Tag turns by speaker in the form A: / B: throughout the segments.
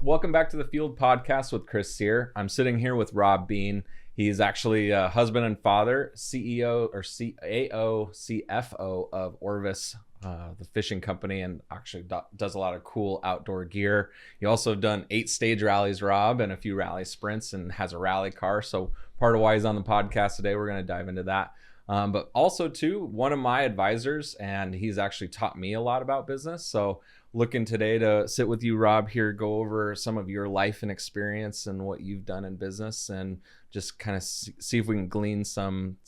A: welcome back to the Field Podcast with Chris Sear. I'm sitting here with Rob Bean. He's actually a husband and father, CEO or CAO, CFO of Orvis, the fishing company, and actually does a lot of cool outdoor gear. He also done 8 stage rallies, Rob, and a few rally sprints, and has a rally car. So part of why he's on the podcast today, we're going to dive into that. But also too, one of my advisors, and he's actually taught me a lot about business. So looking today to sit with you, Rob, here, go over some of your life and experience and what you've done in business, and just kind of see if we can glean some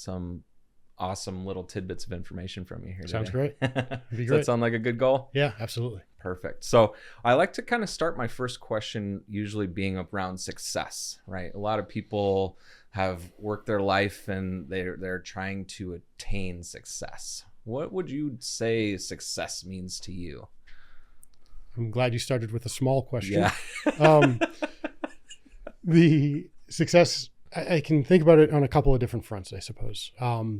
A: awesome little tidbits of information from you here today.
B: Sounds great. Does
A: that sound like a good goal?
B: Yeah, absolutely.
A: Perfect. So I like to kind of start my first question usually being around success, right? A lot of people have worked their life and they're trying to attain success. What would you say success means to you?
B: I'm glad you started with a small question.
A: Yeah.
B: The success, I can think about it on a couple of different fronts, I suppose.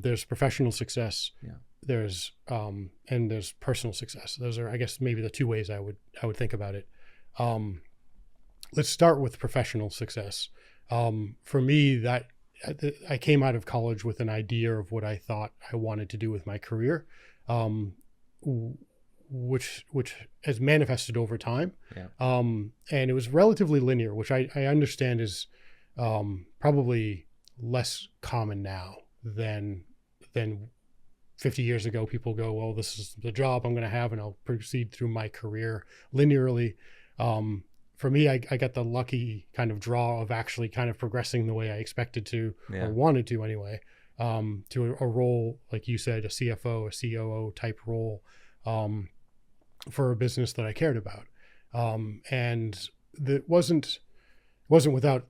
B: There's professional success. Yeah. There's and there's personal success. Those are, I guess, maybe the two ways I would think about it. Let's start with professional success. For me, that I came out of college with an idea of what I thought I wanted to do with my career, which has manifested over time. Yeah. And it was relatively linear, which I understand is probably less common now than 50 years ago. People go, well, this is the job I'm going to have, and I'll proceed through my career linearly. For me, I got the lucky kind of draw of actually kind of progressing the way I expected to, or wanted to anyway, to a role, like you said, a CFO, a COO type role, for a business that I cared about. And that wasn't without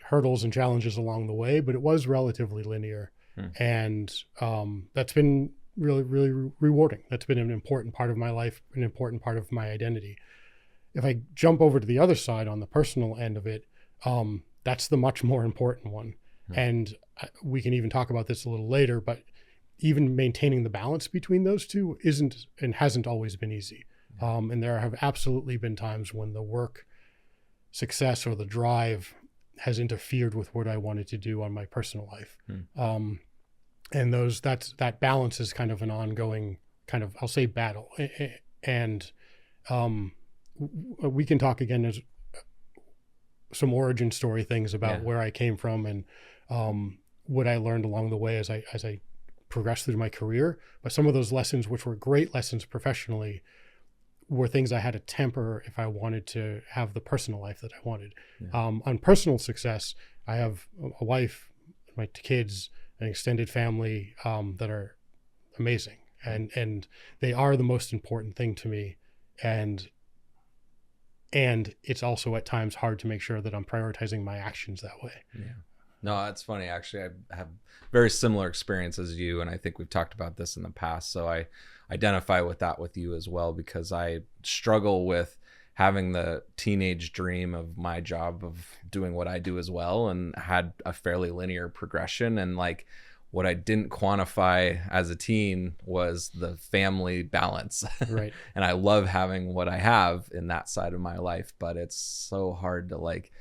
B: hurdles and challenges along the way, but it was relatively linear. And that's been really, really rewarding. That's been an important part of my life, an important part of my identity. If I jump over to the other side on the personal end of it, that's the much more important one. And we can even talk about this a little later, but even maintaining the balance between those two isn't and hasn't always been easy. And there have absolutely been times when the work success or the drive has interfered with what I wanted to do on my personal life. And that balance is kind of an ongoing kind of, I'll say, battle. And we can talk again, there's some origin story things about where I came from and what I learned along the way as I progressed through my career. But some of those lessons, which were great lessons professionally, were things I had to temper if I wanted to have the personal life that I wanted. On personal success, I have a wife, my kids, an extended family that are amazing. And they are the most important thing to me. And it's also at times hard to make sure that I'm prioritizing my actions that way.
A: Yeah. No, that's funny. Actually, I have very similar experience as you, and I think we've talked about this in the past. So I identify with that with you as well, because I struggle with having the teenage dream of my job of doing what I do as well, and had a fairly linear progression. And like what I didn't quantify as a teen was the family balance. Right. And I love having what I have in that side of my life, but it's so hard to like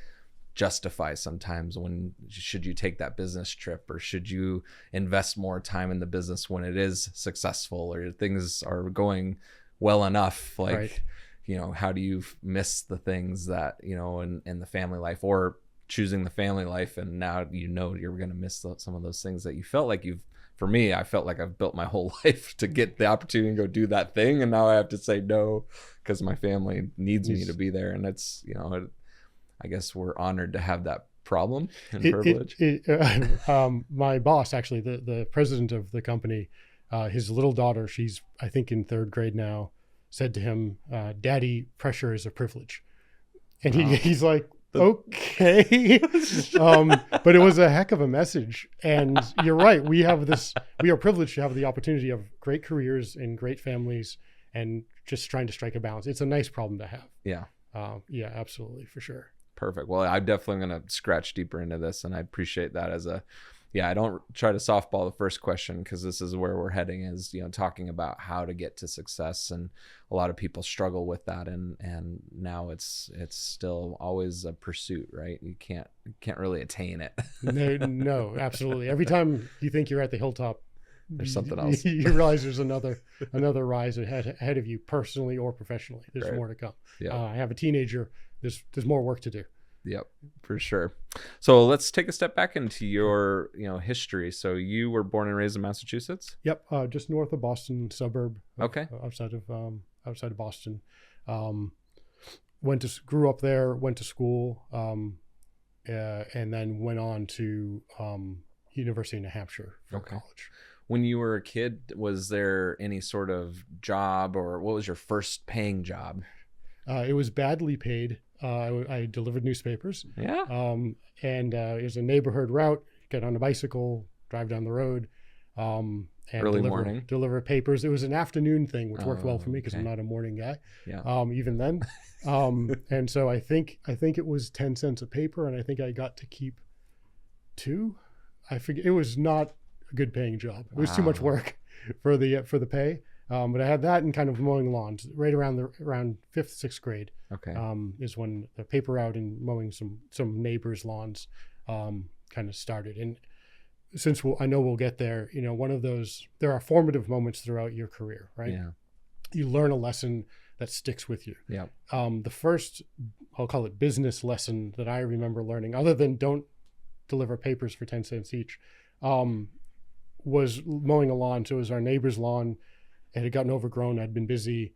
A: justify sometimes when should you take that business trip, or should you invest more time in the business when it is successful or things are going well enough. Like, right. You know, how do you miss the things that, you know, in the family life, or choosing the family life, and now you know you're going to miss some of those things that you felt like for me, I felt like I've built my whole life to get the opportunity to go do that thing, and now I have to say no because my family needs me to be there. And it's, you know, I guess we're honored to have that problem and privilege.
B: My boss, actually, the president of the company, his little daughter, she's I think in 3rd grade now, said to him, "Daddy, pressure is a privilege." And he's like, okay. But it was a heck of a message. And you're right. We are privileged to have the opportunity of great careers and great families, and just trying to strike a balance. It's a nice problem to have.
A: Yeah.
B: Yeah, absolutely. For sure.
A: Perfect. Well, I'm definitely going to scratch deeper into this, and I appreciate that as a I don't try to softball the first question, because this is where we're heading, is, talking about how to get to success. And a lot of people struggle with that. And now it's still always a pursuit, right? You can't really attain it.
B: No, absolutely. Every time you think you're at the hilltop,
A: There's something else.
B: You realize there's another rise ahead of you, personally or professionally. There's
A: Right.
B: more to come.
A: Yeah.
B: I have a teenager. There's more work to do.
A: Yep, for sure. So let's take a step back into your history. So you were born and raised in Massachusetts?
B: Yep, just north of Boston, suburb.
A: Okay.
B: Outside of Boston. Grew up there. Went to school, and then went on to University of New Hampshire for college.
A: When you were a kid, was there any sort of job, or what was your first paying job?
B: It was badly paid. I delivered newspapers.
A: Yeah.
B: And it was a neighborhood route. Get on a bicycle, drive down the road, and
A: Early morning.
B: deliver papers. It was an afternoon thing, which worked well for me because
A: okay.
B: I'm not a morning guy.
A: Yeah.
B: Even then. And so I think it was 10 cents a paper, and I think I got to keep 2. I forget. It was not a good paying job. It was too much work for the pay. But I had that and kind of mowing lawns right around 5th, 6th grade.
A: Okay.
B: Is when the paper route and mowing some neighbors' lawns kind of started. And since I know we'll get there, one of those, there are formative moments throughout your career, right?
A: Yeah.
B: You learn a lesson that sticks with you.
A: Yeah.
B: The first, I'll call it business lesson that I remember learning, other than don't deliver papers for 10 cents each, was mowing a lawn. So it was our neighbor's lawn. It had gotten overgrown. I'd been busy.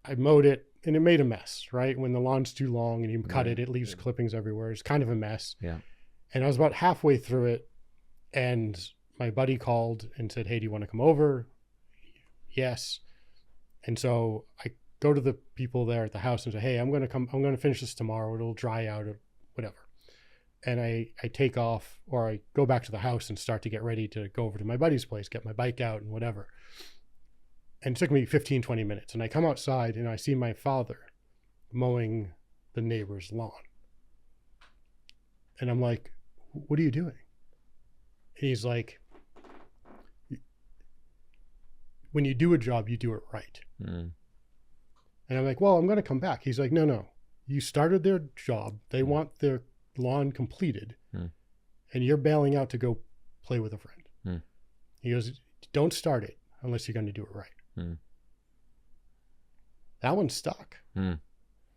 B: I mowed it, and it made a mess, right? When the lawn's too long and you cut it leaves clippings everywhere. It's kind of a mess.
A: Yeah.
B: And I was about halfway through it, and my buddy called and said, "Hey, do you want to come over?" Yes. And so I go to the people there at the house and say, "Hey, I'm going to finish this tomorrow. It'll dry out or whatever." And I take off, or I go back to the house and start to get ready to go over to my buddy's place, get my bike out and whatever. And it took me 15, 20 minutes. And I come outside and I see my father mowing the neighbor's lawn. And I'm like, "What are you doing?" And he's like, "When you do a job, you do it right." And I'm like, "Well, I'm going to come back." He's like, No. You started their job. They want their lawn completed. And you're bailing out to go play with a friend. He goes, "Don't start it unless you're going to do it right." That one stuck. And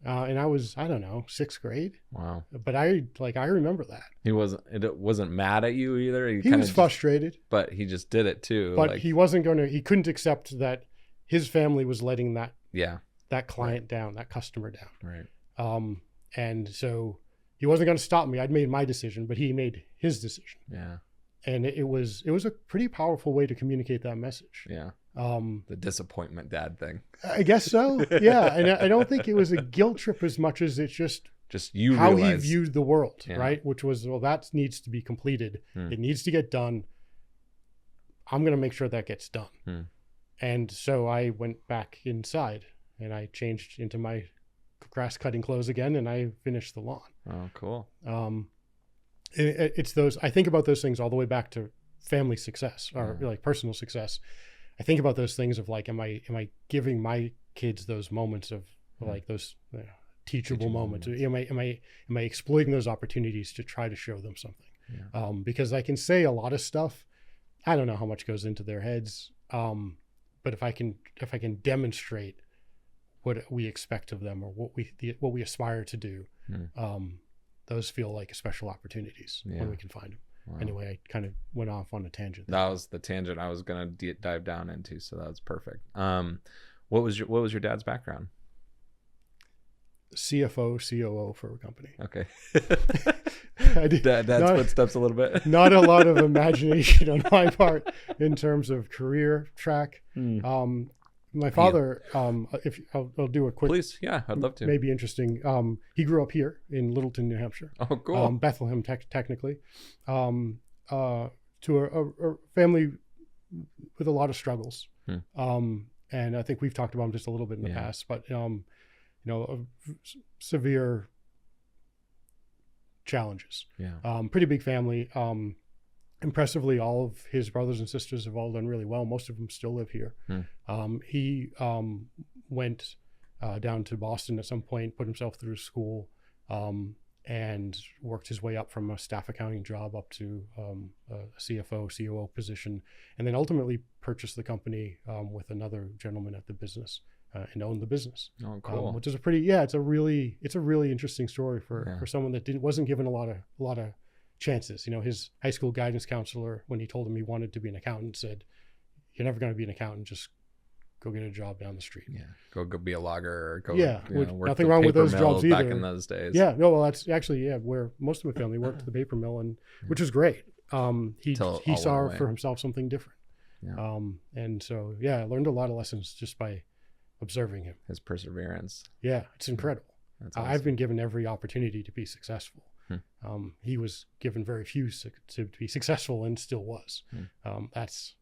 B: I was, I don't know, 6th grade.
A: Wow.
B: But I remember that.
A: It wasn't mad at you either.
B: He was frustrated.
A: But he just did it too.
B: But he couldn't accept that his family was letting that client down, that customer down.
A: Right.
B: And so he wasn't going to stop me. I'd made my decision, but he made his decision.
A: Yeah.
B: And it was a pretty powerful way to communicate that message.
A: Yeah. The disappointment dad thing.
B: I guess so. Yeah. And I don't think it was a guilt trip as much as it's just
A: you
B: how
A: realize,
B: he viewed the world, right? Which was, well, that needs to be completed. It needs to get done. I'm going to make sure that gets done. And so I went back inside and I changed into my grass cutting clothes again, and I finished the lawn.
A: Oh, cool.
B: It's those, I think about those things all the way back to family success or like personal success. I think about those things of like, am I giving my kids those moments of like those teachable moments? Am I exploiting those opportunities to try to show them something? Yeah. Because I can say a lot of stuff. I don't know how much goes into their heads. But if I can demonstrate what we expect of them or what we aspire to do, those feel like special opportunities when we can find them. Wow. Anyway, I kind of went off on a tangent there.
A: That was the tangent I was going to dive down into, so that was perfect. What was your dad's background?
B: CFO, COO for a company.
A: Okay.
B: I did,
A: Dad's footsteps a little bit.
B: Not a lot of imagination on my part in terms of career track. My father, if I'll do a quick.
A: Please, yeah, I'd love to.
B: Maybe interesting. He grew up here in Littleton, New Hampshire.
A: Oh, cool.
B: Bethlehem, technically, to a family with a lot of struggles. And I think we've talked about them just a little bit in the past, but severe challenges. Pretty big family. impressively, all of his brothers and sisters have all done really well. Most of them still live here. He went down to Boston at some point, put himself through school, and worked his way up from a staff accounting job up to a CFO, COO position, and then ultimately purchased the company with another gentleman at the business and owned the business.
A: Oh, cool.
B: Which is it's a really interesting story for someone that wasn't given a lot of chances. His high school guidance counselor, when he told him he wanted to be an accountant, said, "You're never going to be an accountant. Just go get a job down the street."
A: Yeah, go be a logger, or go. Work
B: nothing wrong with those jobs either.
A: Back in those days.
B: Yeah, no, well, that's actually where most of my family worked at the paper mill, and which was great. He saw for himself something different. Yeah. And so I learned a lot of lessons just by observing him.
A: His perseverance.
B: Yeah, it's incredible. That's awesome. I've been given every opportunity to be successful. He was given very few to be successful, and still was. That's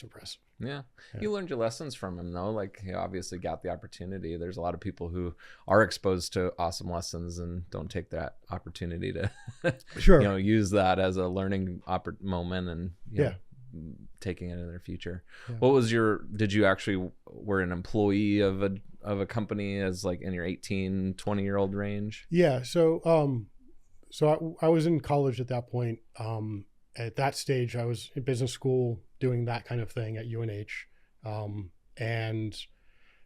B: impressive.
A: Yeah. You learned your lessons from him, though. Like, he obviously got the opportunity. There's a lot of people who are exposed to awesome lessons and don't take that opportunity to use that as a learning moment and taking it in their future. What was did you actually were an employee of a company as like in your 18, 20-year-old range?
B: So I was in college at that point. At that stage, I was in business school doing that kind of thing at UNH. And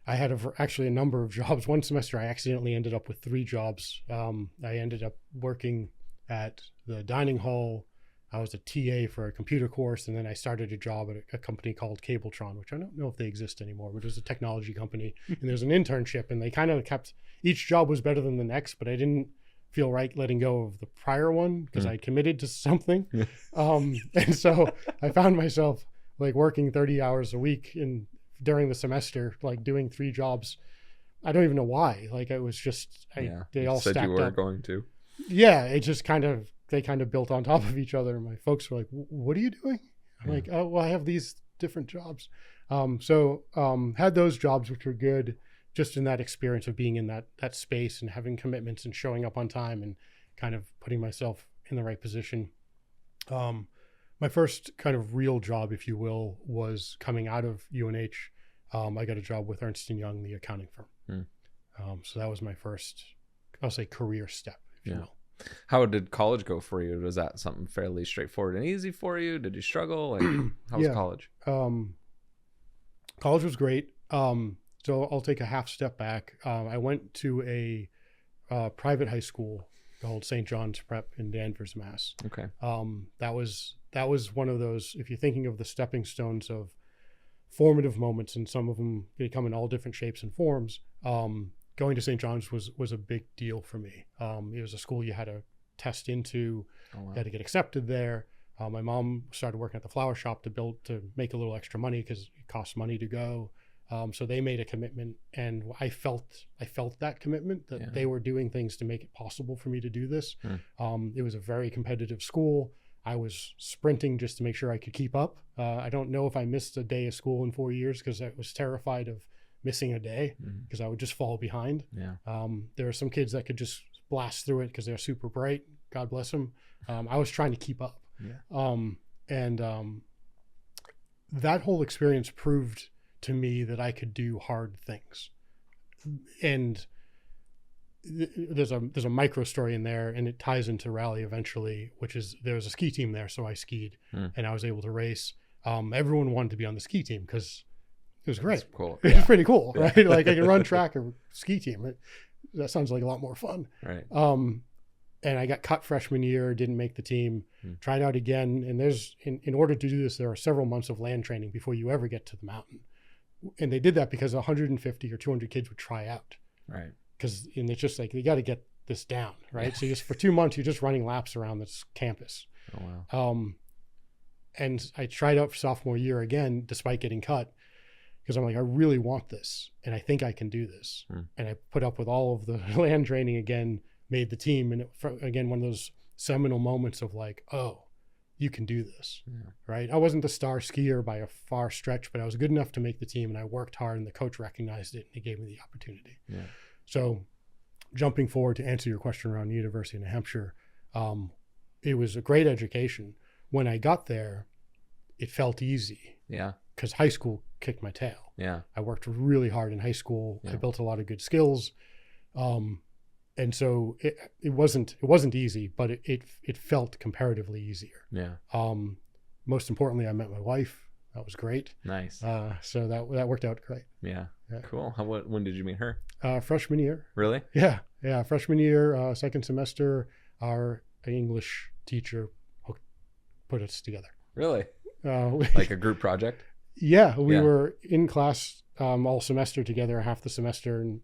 B: I had actually a number of jobs. One semester, I accidentally ended up with 3 jobs. I ended up working at the dining hall. I was a TA for a computer course. And then I started a job at a company called Cabletron, which I don't know if they exist anymore, but it was a technology company. And there's an internship, and they kind of kept, each job was better than the next, but I didn't feel right letting go of the prior one because I committed to something. And so I found myself like working 30 hours a week during the semester, like doing 3 jobs. I don't even know why. Like, it was just, they all stacked up.
A: Said you were going to.
B: Yeah. It just they kind of built on top of each other. My folks were like, "What are you doing?" I'm like, "Oh, well, I have these different jobs." Had those jobs, which were good, just in that experience of being in that space and having commitments and showing up on time and kind of putting myself in the right position. My first kind of real job, if you will, was coming out of UNH. I got a job with Ernst & Young, the accounting firm. So that was my first, I'll say, career step, if you will.
A: How did college go for you? Was that something fairly straightforward and easy for you? Did you struggle? Like, how was college?
B: College was great. So I'll take a half step back. I went to a private high school called St. John's Prep in Danvers, Mass. Okay. That was one of those, if you're thinking of the stepping stones of formative moments, and some of them they come in all different shapes and forms. Going to St. John's was a big deal for me. It was a school you had to test into. Oh, wow. You had to get accepted there. My mom started working at the flower shop to make a little extra money because it costs money to go. So they made a commitment, and I felt that commitment that they were doing things to make it possible for me to do this. It was a very competitive school. I was sprinting just to make sure I could keep up. I don't know if I missed a day of school in 4 years because I was terrified of missing a day because I would just fall behind. There are some kids that could just blast through it because they're super bright. God bless them. I was trying to keep up. That whole experience proved to me that I could do hard things. And there's a micro story in there, and it ties into rally eventually, which is there was a ski team there. So I skied and I was able to race. Everyone wanted to be on the ski team because it was great. That's cool. It was pretty cool, right? Like, I can run track or ski team. That sounds like a lot more fun. Right. And I got cut freshman year, didn't make the team, tried out again. And there's, in order to do this, there are several months of land training before you ever get to the mountain. And they did that because 150 or 200 kids would try out. Right. And it's just like, you got to get this down, right? So just for 2 months, you're just running laps around this campus. Oh, wow. And I tried out for sophomore year again, despite getting cut, because I'm like, I really want this, and I think I can do this. And I put up with all of the land training again, made the team, and again, one of those seminal moments of like, oh, you can do this, right? I wasn't the star skier by a far stretch, but I was good enough to make the team, and I worked hard, and the coach recognized it, and he gave me the opportunity. So jumping forward to answer your question around University of New Hampshire, it was a great education. when I got there, it felt easy.
A: Yeah.
B: Because high school kicked my tail.
A: Yeah.
B: I worked really hard in high school.
A: Yeah.
B: I built a lot of good skills. And so it wasn't easy, but it felt comparatively easier.
A: Yeah.
B: Most importantly, I met my wife. That was great.
A: Nice.
B: So that worked out great.
A: Yeah.
B: Yeah.
A: Cool. When did you meet her?
B: Freshman year.
A: Really?
B: Yeah. Freshman year, second semester, our English teacher put us together.
A: Really? Like a group project?
B: Yeah. We were in class all semester together, half the semester. And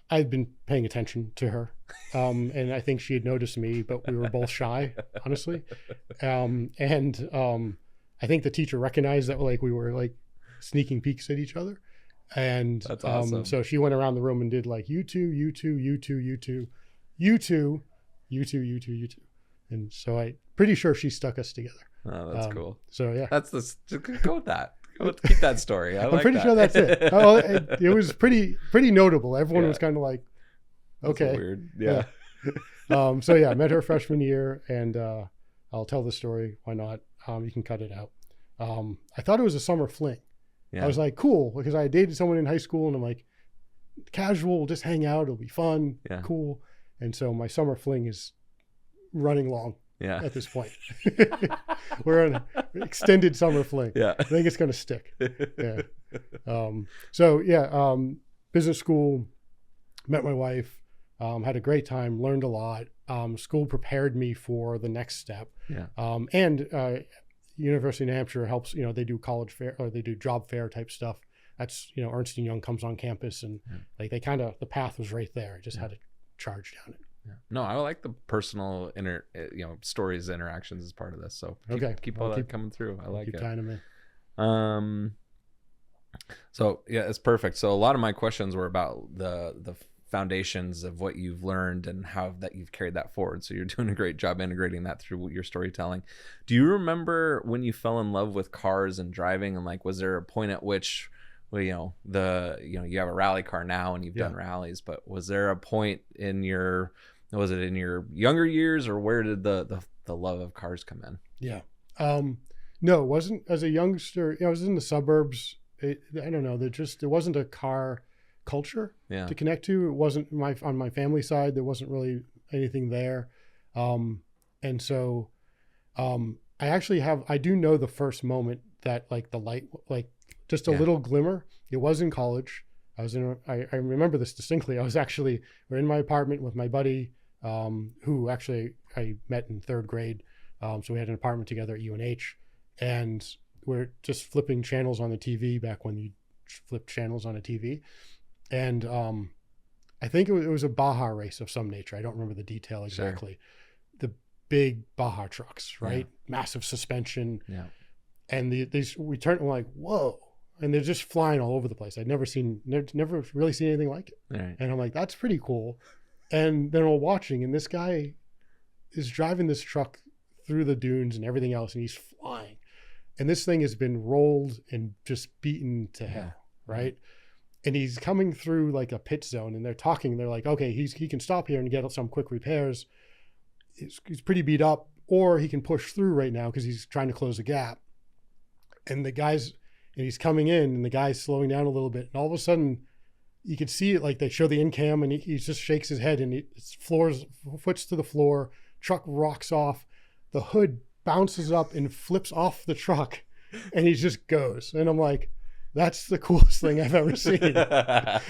B: I've been paying attention to her. And I think she had noticed me, but we were both shy, honestly. I think the teacher recognized that we were like sneaking peeks at each other. And
A: that's awesome.
B: So she went around the room and did like, you two, you two, you two, you two, you two, you two, you two, you two. And so I'm pretty sure she stuck us together.
A: Oh, that's cool.
B: So yeah.
A: Just go with that. Keep that story. I'm
B: pretty sure that's it. Oh, it was pretty notable. Everyone was kind of like, okay.
A: That's weird. Yeah.
B: So yeah, I met her freshman year, and I'll tell the story. Why not? You can cut it out. I thought it was a summer fling. Yeah. I was like, cool, because I dated someone in high school, and I'm like, casual, we'll just hang out. It'll be fun. Yeah. Cool. And so my summer fling is running long. Yeah. At this point, we're on an extended summer fling. Yeah. I think it's going to stick. Yeah. Business school, met my wife, had a great time, learned a lot. School prepared me for the next step. Yeah. University of New Hampshire helps, they do college fair, or they do job fair type stuff. That's, Ernst & Young comes on campus, and the path was right there. I just had to charge down it. Yeah.
A: No, I like the personal stories, interactions as part of this. So keep all that coming through. I like it.
B: Tying them
A: in. So yeah, it's perfect. So a lot of my questions were about the foundations of what you've learned and how that you've carried that forward. So you're doing a great job integrating that through your storytelling. Do you remember when you fell in love with cars and driving, and was there a point at which, you have a rally car now and you've done rallies, but was there a point was it in your younger years, or where did the love of cars come in?
B: Yeah. No, it wasn't as a youngster. I was in the suburbs. I don't know. There wasn't a car culture to connect to. It wasn't on my family side. There wasn't really anything there. And so I do know the first moment that the light, just a little glimmer. It was in college. I remember this distinctly. We're in my apartment with my buddy, who actually I met in third grade. So we had an apartment together at UNH, and we're just flipping channels on the TV back when you flipped channels on a TV. And I think it was a Baja race of some nature. I don't remember the detail exactly. Sure. The big Baja trucks, right? Yeah. Massive suspension. Yeah. And we turned, we're like, whoa. And they're just flying all over the place. I'd never really seen anything like it. Right. And I'm like, that's pretty cool. And then we're watching, and this guy is driving this truck through the dunes and everything else, and he's flying. And this thing has been rolled and just beaten to hell, right? And he's coming through like a pit zone, and they're talking. They're like, okay, he can stop here and get some quick repairs. He's pretty beat up, or he can push through right now because he's trying to close a gap. And he's coming in, and the guy's slowing down a little bit. And all of a sudden, you could see it, they show the in cam, and he just shakes his head, and his foot's to the floor. Truck rocks off. The hood bounces up and flips off the truck, and he just goes. And I'm like, that's the coolest thing I've ever seen. That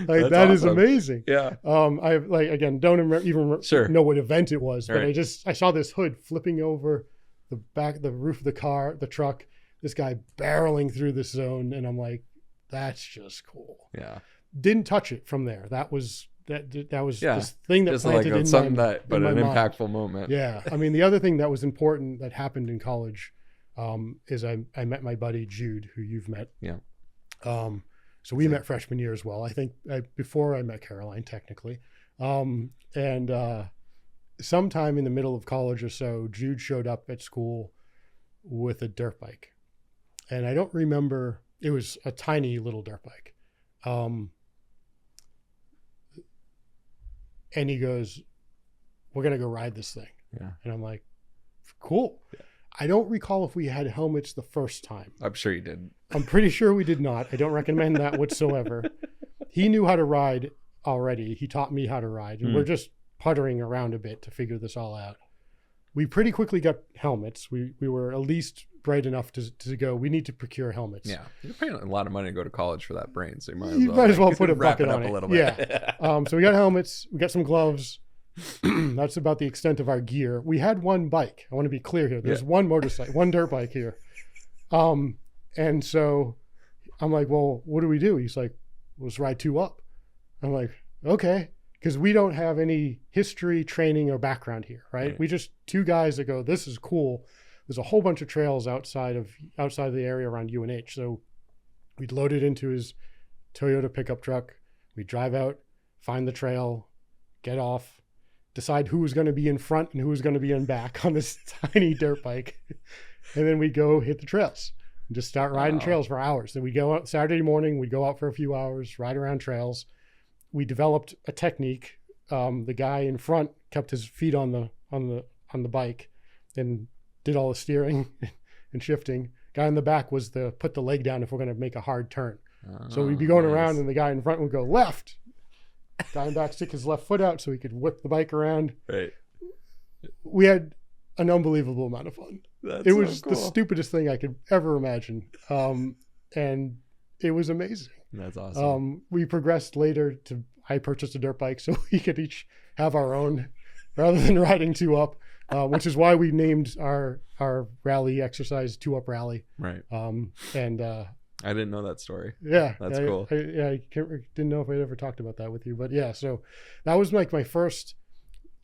B: awesome. Is amazing. Yeah. I again, don't even know what event it was, but I saw this hood flipping over the roof of the truck, this guy barreling through this zone. And I'm like, that's just cool. Yeah. Didn't touch it from there. That was this thing that planted in
A: something
B: my,
A: but
B: in
A: an
B: my
A: impactful
B: mind.
A: Moment.
B: Yeah. I mean, the other thing that was important that happened in college is I met my buddy Jude, who you've met. Yeah. So we met freshman year as well. I think before I met Caroline, technically. And sometime in the middle of college or so, Jude showed up at school with a dirt bike. And I don't remember, it was a tiny little dirt bike. And he goes, we're going to go ride this thing.
A: Yeah.
B: And I'm like, cool. Yeah. I don't recall if we had helmets the first time.
A: I'm sure you did.
B: I'm pretty sure we did not. I don't recommend that whatsoever. He knew how to ride already. He taught me how to ride. And we're just puttering around a bit to figure this all out. We pretty quickly got helmets. We were at least bright enough to go, we need to procure helmets.
A: Yeah. You're paying a lot of money to go to college for that brain. So
B: you might as well put a bucket on it.
A: A little bit.
B: Yeah. So we got helmets. We got some gloves. That's about the extent of our gear. We had one bike. I want to be clear here. There's one motorcycle, one dirt bike here. And so I'm like, well, what do we do? He's like, let's ride 2 up. I'm like, okay. Because we don't have any history, training, or background here, right? We just 2 guys that go, this is cool. There's a whole bunch of trails outside of the area around UNH. So we'd load it into his Toyota pickup truck. We'd drive out, find the trail, get off, decide who was going to be in front and who was going to be in back on this tiny dirt bike. And then we'd go hit the trails and just start riding trails for hours. Then we'd go out Saturday morning, we'd go out for a few hours, ride around trails. We developed a technique. The guy in front kept his feet on the bike and did all the steering and shifting. Guy in the back was put the leg down if we're going to make a hard turn. So we'd be going around and the guy in front would go left. Guy in back stick his left foot out so he could whip the bike around.
A: Right.
B: We had an unbelievable amount of fun. It was
A: cool.
B: The stupidest thing I could ever imagine. And it was amazing.
A: That's awesome.
B: We progressed later I purchased a dirt bike so we could each have our own rather than riding 2 up, which is why we named our rally exercise 2 Up Rally.
A: Right. I didn't know that story.
B: Yeah.
A: That's cool.
B: I didn't know if I'd ever talked about that with you, but yeah, so that was like my first,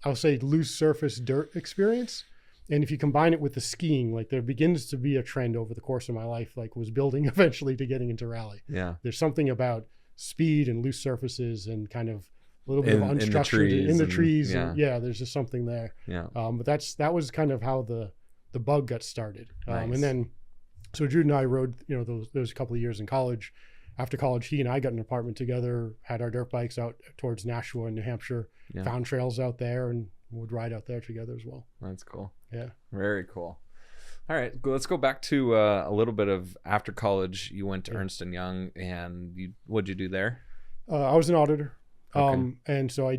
B: I'll say, loose surface dirt experience. And if you combine it with the skiing, like there begins to be a trend over the course of my life, like was building eventually to getting into rally.
A: Yeah.
B: There's something about speed and loose surfaces and kind of a little bit of unstructured in the trees. And there's just something there.
A: Yeah.
B: But that was kind of how the bug got started.
A: Nice.
B: And then, so Jude and I rode, those couple of years in college. After college, he and I got an apartment together, had our dirt bikes out towards Nashua and New Hampshire, found trails out there and would ride out there together as well.
A: That's cool.
B: Yeah.
A: Very cool. All right, let's go back to a little bit of after college. You went to Ernst & Young, and what'd you do there?
B: I was an auditor.
A: Okay.
B: And so I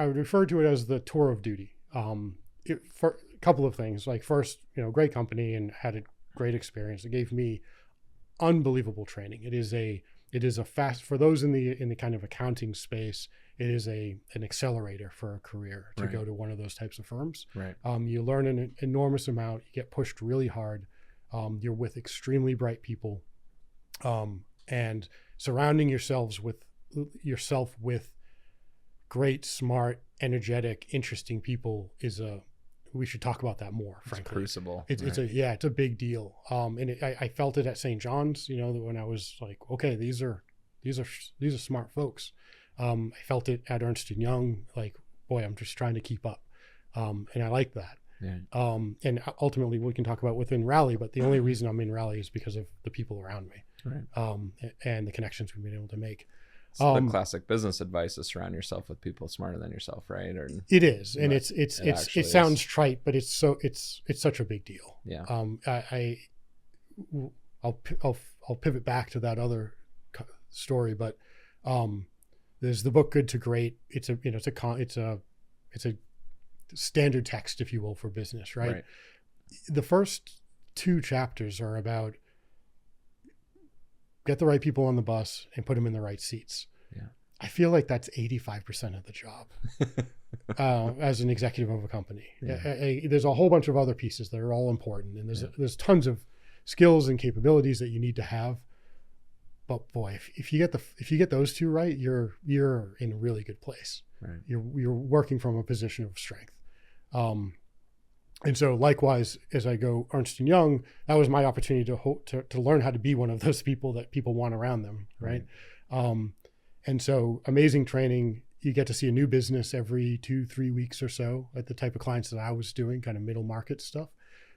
B: would refer to it as the tour of duty. For a couple of things, like first, great company and had a great experience. It gave me unbelievable training. It is a fast, for those in the kind of accounting space, it is an accelerator for a career to go to one of those types of firms.
A: Right.
B: You learn an enormous amount. You get pushed really hard. You're with extremely bright people, and surrounding yourself with great, smart, energetic, interesting people we should talk about that more, frankly.
A: It's a crucible.
B: It's a big deal. And I felt it at St. John's, when I was like, okay, these are smart folks. I felt it at Ernst & Young, like, boy, I'm just trying to keep up. And I like that.
A: Yeah.
B: And ultimately we can talk about within Rally, but the only reason I'm in Rally is because of the people around me.
A: Right.
B: And the connections we've been able to make.
A: So the classic business advice is surround yourself with people smarter than yourself, right?
B: It is, and it sounds trite, but it's such a big deal.
A: Yeah.
B: I'll pivot back to that other story, but there's the book Good to Great. It's a standard text, if you will, for business, right? The first 2 chapters are about get the right people on the bus and put them in the right seats.
A: Yeah.
B: I feel like that's 85% of the job as an executive of a company. Yeah. There's a whole bunch of other pieces that are all important. And there's tons of skills and capabilities that you need to have. But boy, if you get those 2 right, you're in a really good place.
A: Right.
B: You're working from a position of strength. And so likewise, as I go Ernst & Young, that was my opportunity to learn how to be one of those people that people want around them, right? And so amazing training. You get to see a new business every 2-3 weeks or so at the type of clients that I was doing, kind of middle market stuff.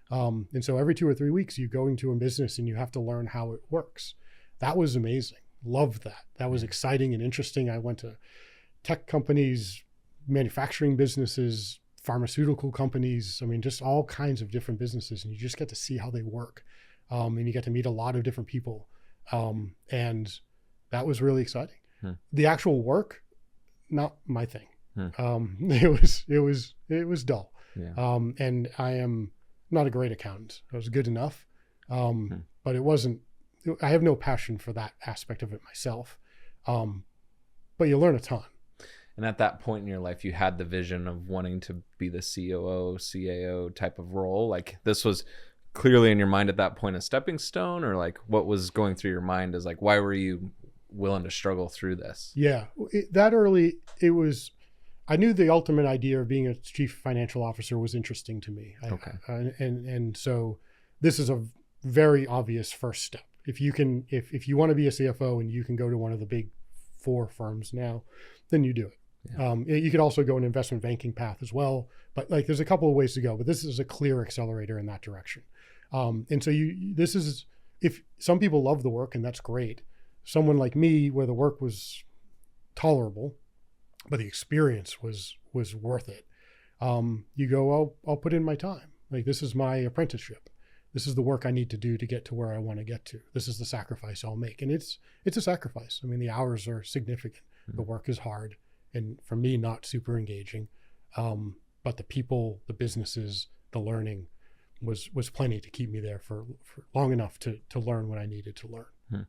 B: And so every 2 or 3 weeks, you go into a business and you have to learn how it works. That was amazing. Loved that. That was exciting and interesting. I went to tech companies, manufacturing businesses, pharmaceutical companies. I mean, just all kinds of different businesses, and you just get to see how they work. And you get to meet a lot of different people. And that was really exciting. The actual work, not my thing. It was dull.
A: Yeah.
B: And I am not a great accountant. I was good enough. But I have no passion for that aspect of it myself. But you learn a ton.
A: And at that point in your life, you had the vision of wanting to be the COO, CAO type of role. Like, this was clearly in your mind at that point a stepping stone, or like what was going through your mind as like, why were you willing to struggle through this?
B: Yeah, that early, I knew the ultimate idea of being a chief financial officer was interesting to me.
A: Okay.
B: And so this is a very obvious first step. If you want to be a CFO and you can go to one of the big 4 firms now, then you do it. Yeah. You could also go an investment banking path as well, but like there's a couple of ways to go, but this is a clear accelerator in that direction. And so if some people love the work, and that's great. Someone like me, where the work was tolerable, but the experience was worth it. You go, I'll put in my time. Like, this is my apprenticeship. This is the work I need to do to get to where I want to get to. This is the sacrifice I'll make. And it's a sacrifice. I mean, the hours are significant. The work is hard. And for me, not super engaging. But the people, the businesses, the learning was plenty to keep me there for long enough to learn what I needed to learn.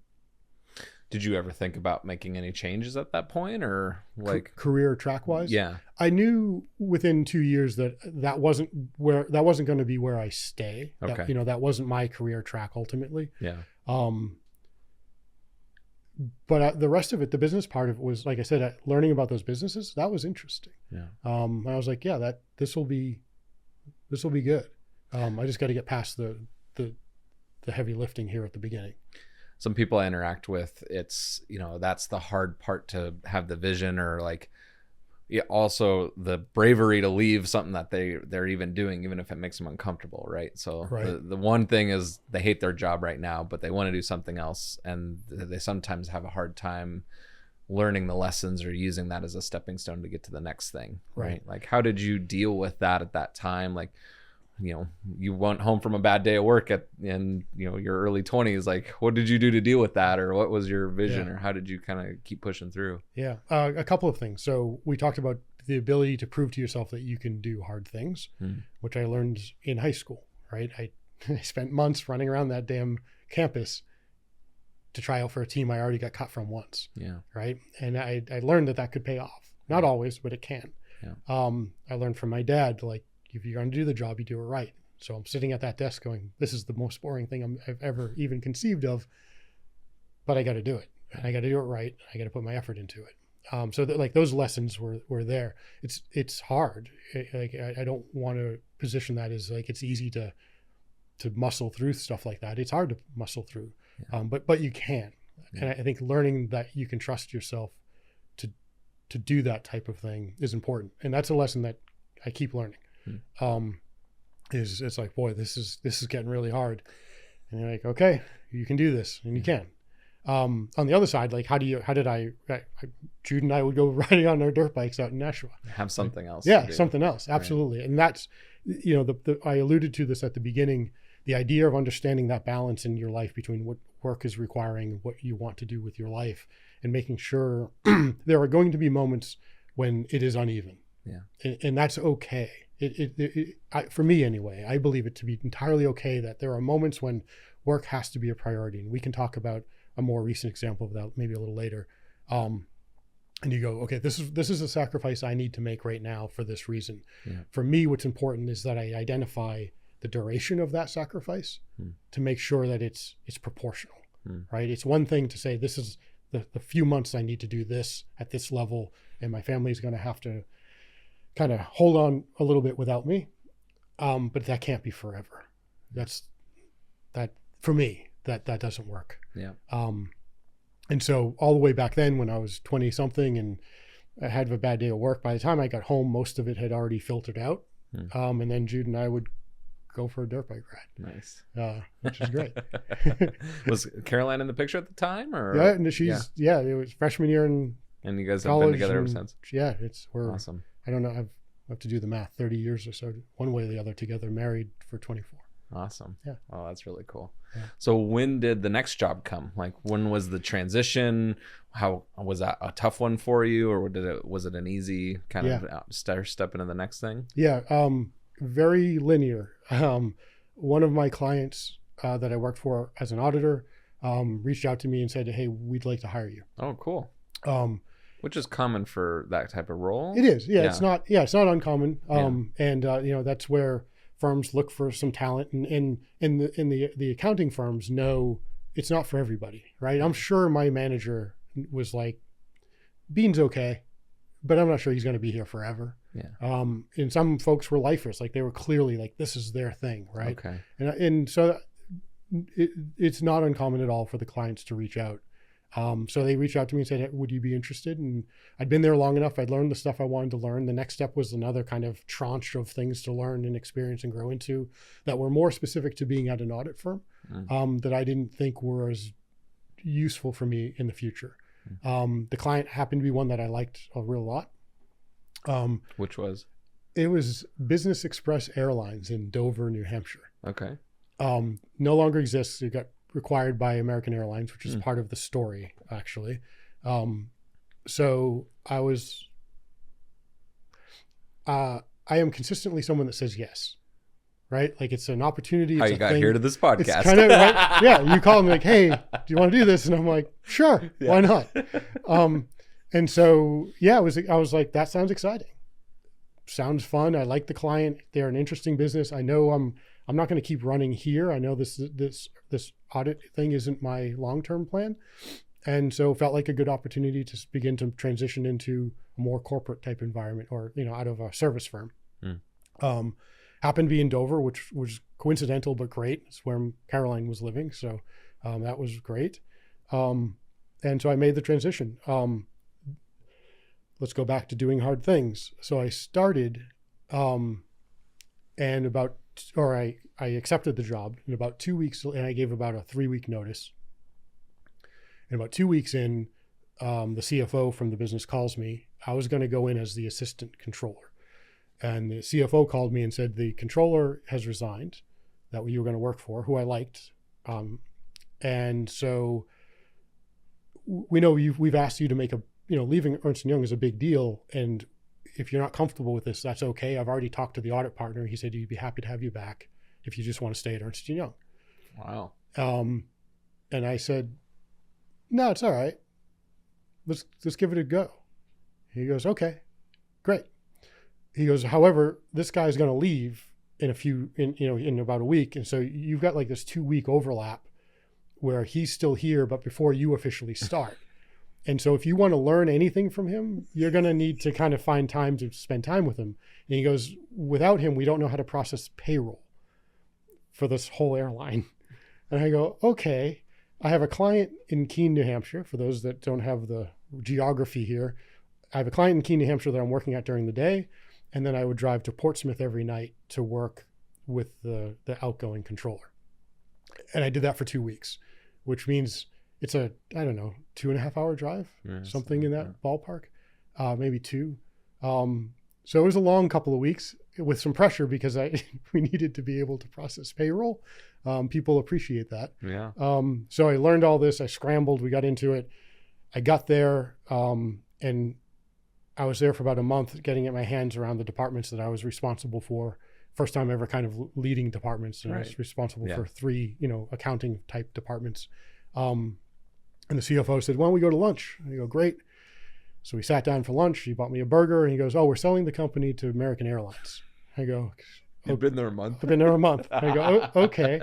A: Did you ever think about making any changes at that point, or like
B: career track wise?
A: Yeah.
B: I knew within 2 years that wasn't going to be where I stay.
A: Okay.
B: That wasn't my career track ultimately.
A: Yeah.
B: But the rest of it, the business part of it was, like I said, learning about those businesses, that was interesting.
A: Yeah.
B: I was like, yeah, this will be good. I just got to get past the heavy lifting here at the beginning.
A: Some people I interact with, it's, that's the hard part, to have the vision, or like, also the bravery to leave something that they're even doing, even if it makes them uncomfortable. Right. So right. The one thing is they hate their job right now, but they want to do something else. And they sometimes have a hard time learning the lessons or using that as a stepping stone to get to the next thing. Right. Like, how did you deal with that at that time? Like, you went home from a bad day of work in your early 20s. Like, what did you do to deal with that, or what was your vision, or how did you kind of keep pushing through?
B: Yeah, a couple of things. So we talked about the ability to prove to yourself that you can do hard things, which I learned in high school. Right, I spent months running around that damn campus to try out for a team I already got cut from once.
A: Yeah.
B: Right, and I learned that could pay off. Not always, but it can.
A: Yeah.
B: I learned from my dad, like, if you're going to do the job, you do it right. So I'm sitting at that desk going, this is the most boring thing I've ever even conceived of, but I got to do it. And I got to do it right. I got to put my effort into it. So that, like, those lessons were there. It's hard. I don't want to position that as like, it's easy to muscle through stuff like that. It's hard to muscle through, but you can. Yeah. And I think learning that you can trust yourself to do that type of thing is important. And that's a lesson that I keep learning. It's like, boy, this is getting really hard, and you're like, okay, you can do this, and you can. On the other side, like, Jude and I would go riding on our dirt bikes out in Nashua.
A: Have something else.
B: Yeah, something else, absolutely. Right. And that's, I alluded to this at the beginning, the idea of understanding that balance in your life between what work is requiring and what you want to do with your life, and making sure there are going to be moments when it is uneven. Yeah, and that's okay. For me anyway, I believe it to be entirely okay that there are moments when work has to be a priority, and we can talk about a more recent example of that maybe a little later. And you go, okay, this is a sacrifice I need to make right now for this reason. Yeah. For me, what's important is that I identify the duration of that sacrifice to make sure that it's proportional. Right? It's one thing to say, this is the few months I need to do this at this level, and my family is going to have to kind of hold on a little bit without me. But that can't be forever. That for me, that doesn't work.
A: Yeah.
B: And so all the way back then when I was 20 something and I had a bad day of work, by the time I got home, most of it had already filtered out. And then Jude and I would go for a dirt bike ride.
A: Nice.
B: Which is great.
A: Was Caroline in the picture at the time, or?
B: Yeah, and it was freshman year in
A: and you guys have been together ever since.
B: Yeah, we're
A: awesome.
B: I don't know. I have to do the math, 30 years or so, one way or the other together, married for 24.
A: Awesome.
B: Yeah.
A: Oh, that's really cool.
B: Yeah.
A: So when did the next job come? Like, when was the transition? How was that a tough one for you, or was it an easy kind of step into the next thing?
B: Yeah. Very linear. One of my clients that I worked for as an auditor reached out to me and said, "Hey, we'd like to hire you."
A: Oh, cool. Which is common for that type of role.
B: It is. Yeah. It's not uncommon. And that's where firms look for some talent, and in the accounting firms know it's not for everybody, right? I'm sure my manager was like, Bean's okay, but I'm not sure he's going to be here forever.
A: Yeah.
B: And some folks were lifers, like they were clearly like, this is their thing, right?
A: Okay.
B: And so it's not uncommon at all for the clients to reach out. So they reached out to me and said, "Hey, would you be interested?" And I'd been there long enough. I'd learned the stuff I wanted to learn. The next step was another kind of tranche of things to learn and experience and grow into that were more specific to being at an audit firm, that I didn't think were as useful for me in the future. The client happened to be one that I liked a real lot.
A: Which was?
B: It was Business Express Airlines in Dover, New Hampshire.
A: Okay.
B: No longer exists. It got required by American Airlines, which is part of the story, actually. So I am consistently someone that says yes, right? Like it's an opportunity.
A: How
B: it's
A: you
B: a
A: got
B: thing.
A: here to this podcast.
B: It's kind of, right? Yeah. You call me like, "Hey, do you want to do this?" And I'm like, "Sure, why not?" And so, I was like, that sounds exciting. Sounds fun. I like the client. They're an interesting business. I know I'm not going to keep running here. I know this audit thing isn't my long-term plan. And so felt like a good opportunity to begin to transition into a more corporate type environment, or, out of a service firm. Happened to be in Dover, which was coincidental, but great. It's where Caroline was living. So that was great. And so I made the transition. Let's go back to doing hard things. So I started, I accepted the job in about 2 weeks, and I gave about a 3-week notice. And about 2 weeks in, the CFO from the business calls me. I was going to go in as the assistant controller. And the CFO called me and said, the controller has resigned, that you were going to work for, who I liked. And so we know we've asked you to make leaving Ernst & Young is a big deal. And if you're not comfortable with this, that's okay. I've already talked to the audit partner. He said he'd be happy to have you back if you just want to stay at Ernst & Young.
A: Wow.
B: And I said, "No, it's all right. Let's give it a go." He goes, "Okay, great." He goes, "However, this guy's going to leave in about a week. And so you've got like this 2-week overlap where he's still here, but before you officially start. And so if you want to learn anything from him, you're going to need to kind of find time to spend time with him." And he goes, "Without him, we don't know how to process payroll for this whole airline." And I go, "Okay." I have a client in Keene, New Hampshire. For those that don't have the geography here, I have a client in Keene, New Hampshire that I'm working at during the day. And then I would drive to Portsmouth every night to work with the outgoing controller. And I did that for 2 weeks, which means it's a, 2.5-hour drive, something in that ballpark, maybe 2. So it was a long couple of weeks with some pressure because we needed to be able to process payroll. People appreciate that.
A: Yeah.
B: So I learned all this. I scrambled. We got into it. I got there, and I was there for about a month, getting my hands around the departments that I was responsible for. First time ever kind of leading departments, and I was responsible for 3, accounting type departments. And the CFO said, "Why don't we go to lunch?" And I go, "Great." So we sat down for lunch. He bought me a burger, and he goes, "Oh, we're selling the company to American Airlines." I go,
A: "You've been there a month?"
B: "I've been there a month." I go, "Oh, okay."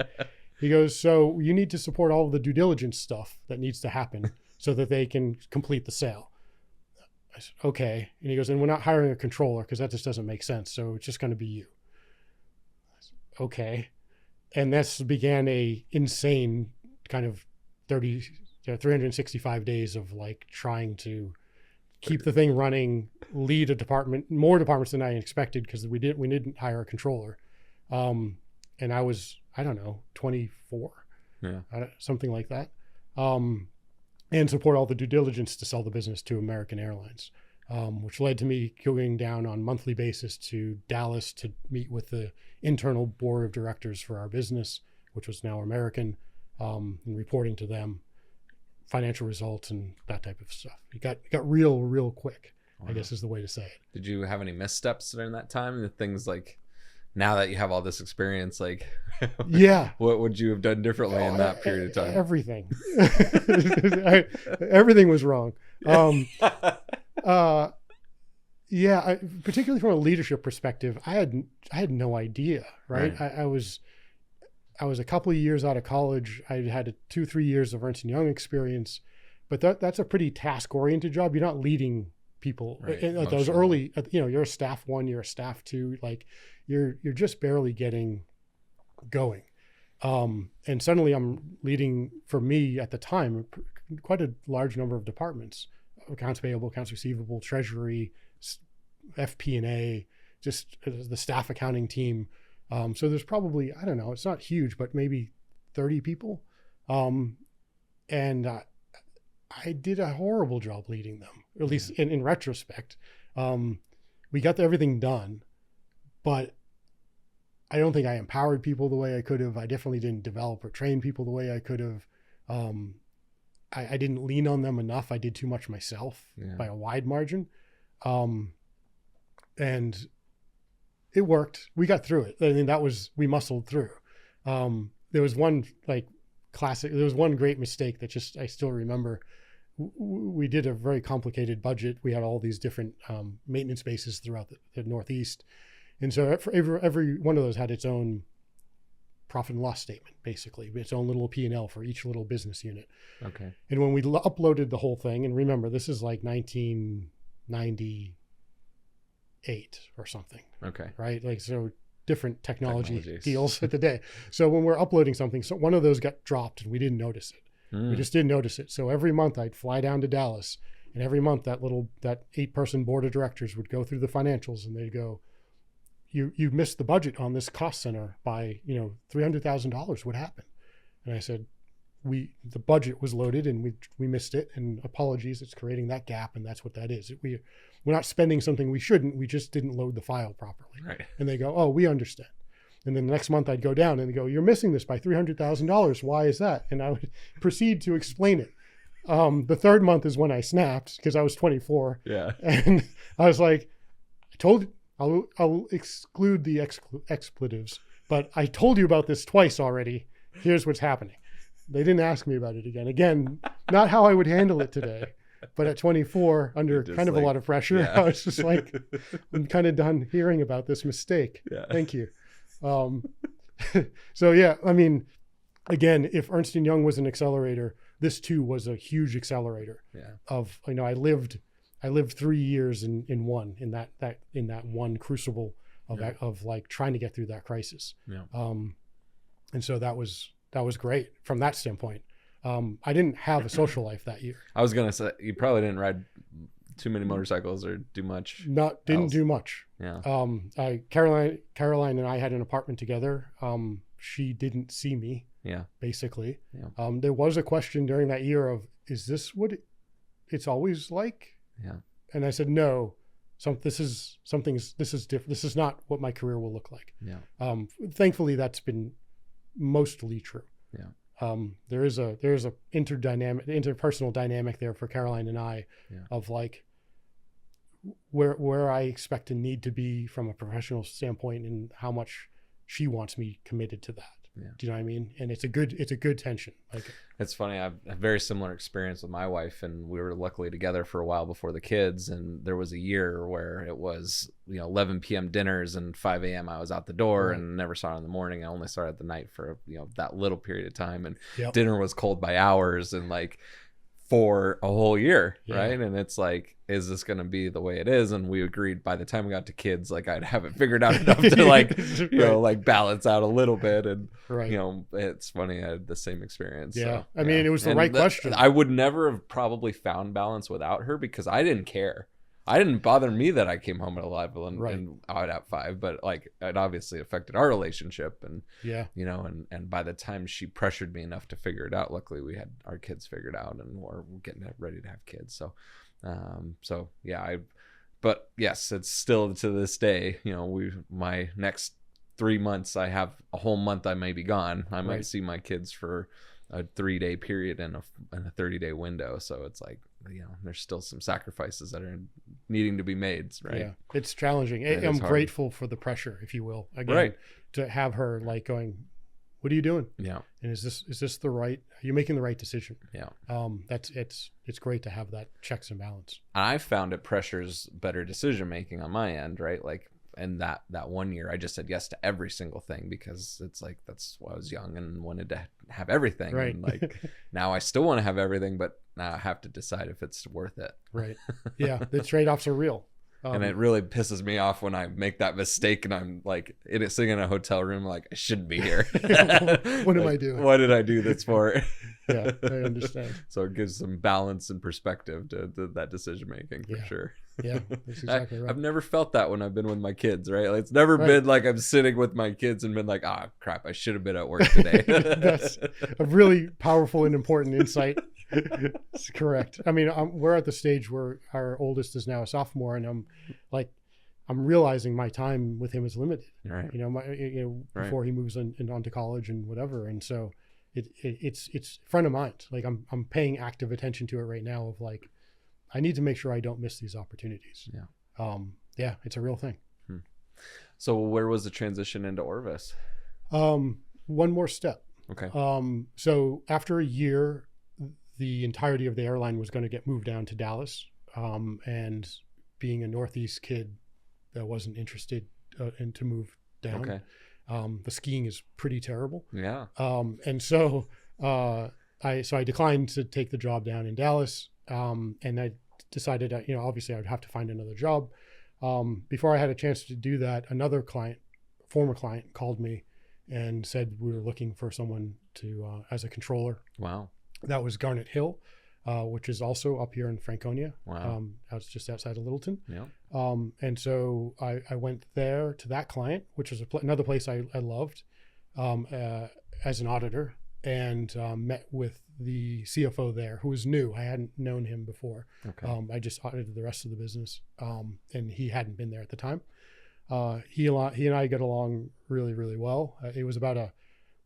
B: He goes, "So you need to support all of the due diligence stuff that needs to happen so that they can complete the sale." I said, "Okay." And he goes, "And we're not hiring a controller because that just doesn't make sense. So it's just going to be you." I said, "Okay." And this began a insane kind of 365 days of like trying to keep the thing running, lead a department, more departments than I expected because we didn't hire a controller. And I was, 24, something like that. And support all the due diligence to sell the business to American Airlines. which led to me going down on a monthly basis to Dallas to meet with the internal board of directors for our business, which was now American, and reporting to them financial results and that type of stuff. It got real quick. Wow. I guess is the way to say it.
A: Did you have any missteps during that time? The things like, now that you have all this experience, like,
B: yeah,
A: what would you have done differently in that period of time?
B: Everything. Everything was wrong. Yeah, particularly from a leadership perspective, I had no idea, right? I was a couple of years out of college. I had 2-3 years of Ernst & Young experience, but that's a pretty task-oriented job. You're not leading people. Right. At those early, you're a staff 1, you're a staff 2, like you're just barely getting going. And suddenly I'm leading, for me at the time, quite a large number of departments: accounts payable, accounts receivable, treasury, FP&A, just the staff accounting team. So there's probably, I don't know, it's not huge, but maybe 30 people. And I did a horrible job leading them, at least in retrospect. We got everything done, but I don't think I empowered people the way I could have. I definitely didn't develop or train people the way I could have. I didn't lean on them enough. I did too much myself by a wide margin. And it worked. We got through it. I mean, we muscled through. There was one great mistake that I still remember. We did a very complicated budget. We had all these different maintenance bases throughout the Northeast. And so every one of those had its own profit and loss statement, basically, its own little P&L for each little business unit.
A: Okay.
B: And when we uploaded the whole thing, and remember, this is like 1998 or something.
A: Okay.
B: Right? Like, so different technology deals at the day. So when we're uploading something, so one of those got dropped and we didn't notice it. We just didn't notice it. So every month I'd fly down to Dallas, and every month that 8-person board of directors would go through the financials, and they'd go, you missed the budget on this cost center by, $300,000. What happened? And I said, the budget was loaded and we missed it, and apologies, it's creating that gap, and that's what that is. We're not spending something we shouldn't, we just didn't load the file properly.
A: Right. And
B: they go, oh, we understand. And then the next month I'd go down and they go, you're missing this by $300,000. Why is that? And I would proceed to explain it. The third month is when I snapped, because I was 24.
A: Yeah.
B: And I was like, I told you, I'll exclude the expletives, but I told you about this twice already. Here's what's happening. They didn't ask me about it again. Again, not how I would handle it today. But at 24, under kind of a lot of pressure, I was just like, I'm kind of done hearing about this mistake. Yeah. Thank you. So yeah, I mean, again, if Ernst & Young was an accelerator, this too was a huge accelerator. Yeah. I lived 3 years in that one crucible of like trying to get through that crisis. Yeah. And so that was great from that standpoint. I didn't have a social life that year.
A: I was gonna say, you probably didn't ride too many motorcycles or do much.
B: Didn't do much.
A: Yeah.
B: Caroline and I had an apartment together. She didn't see me.
A: Yeah.
B: Basically.
A: Yeah.
B: There was a question during that year of, is this what it's always like?
A: Yeah.
B: And I said, no, this is different. This is not what my career will look like.
A: Yeah.
B: Thankfully that's been mostly true.
A: Yeah.
B: There is a interpersonal dynamic there for Caroline and I, of like where I expect to need to be from a professional standpoint and how much she wants me committed to that. Yeah. Do you know what I mean? And it's a good tension. Like,
A: it's funny. I have a very similar experience with my wife, and we were luckily together for a while before the kids. And there was a year where it was, 11 p.m. dinners and 5 a.m. I was out the door, right, and never saw her in the morning. I only saw her at the night for, that little period of time. And dinner was cold by hours and like for a whole year. Yeah. Right. And it's like, is this going to be the way it is? And we agreed by the time we got to kids, like I'd have it figured out enough to like, like balance out a little bit. And, it's funny. I had the same experience.
B: Yeah.
A: So,
B: I mean, it was the right question.
A: I would never have probably found balance without her because I didn't care. I didn't bother me that I came home at 11 and out at 5, but like it obviously affected our relationship. And, and by the time she pressured me enough to figure it out, luckily we had our kids figured out and we're getting ready to have kids. So, but yes, it's still to this day, my next 3 months, I have a whole month I may be gone. I might see my kids for a 3-day period in a 30-day window. So it's like, there's still some sacrifices that are needing to be made, right?
B: Yeah, it's challenging. I'm grateful for the pressure, if you will, again, to have her like going, what are you doing?
A: Yeah.
B: And is this the right, are you making the right decision?
A: Yeah.
B: It's great to have that checks and balance.
A: I found it pressures better decision making on my end, right? Like, and that 1 year I just said yes to every single thing, because it's like, that's why I was young and wanted to have everything.
B: Right.
A: And like, now I still want to have everything, but now I have to decide if it's worth it.
B: Right. Yeah. The trade-offs are real.
A: And it really pisses me off when I make that mistake and I'm like sitting in a hotel room, like, I shouldn't be here.
B: What am I doing?
A: What did I do this for?
B: Yeah, I understand.
A: So it gives some balance and perspective to that decision making, for sure.
B: Yeah, that's exactly right.
A: I've never felt that when I've been with my kids, right? Like, it's never been like I'm sitting with my kids and been like, crap, I should have been at work today.
B: That's a really powerful and important insight. It's correct. I mean, we're at the stage where our oldest is now a sophomore, and I'm realizing my time with him is limited.
A: Right.
B: Before he moves on to college and whatever, and so it's front of mind. Like I'm paying active attention to it right now. Of like, I need to make sure I don't miss these opportunities.
A: Yeah.
B: Yeah, it's a real thing.
A: So where was the transition into Orvis?
B: One more step.
A: Okay.
B: So after a year, the entirety of the airline was going to get moved down to Dallas. And being a Northeast kid, that wasn't interested to move down.
A: Okay.
B: The skiing is pretty terrible.
A: Yeah.
B: And so I declined to take the job down in Dallas. And I decided, obviously I would have to find another job. Before I had a chance to do that, another former client called me and said we were looking for someone to as a controller.
A: Wow.
B: That was Garnet Hill, which is also up here in Franconia.
A: Wow.
B: I was just outside of Littleton.
A: Yeah.
B: And so I went there to that client, which was another place I loved as an auditor, and met with the CFO there, who was new. I hadn't known him before.
A: Okay.
B: I just audited the rest of the business, and he hadn't been there at the time. He and I get along really, really well. It was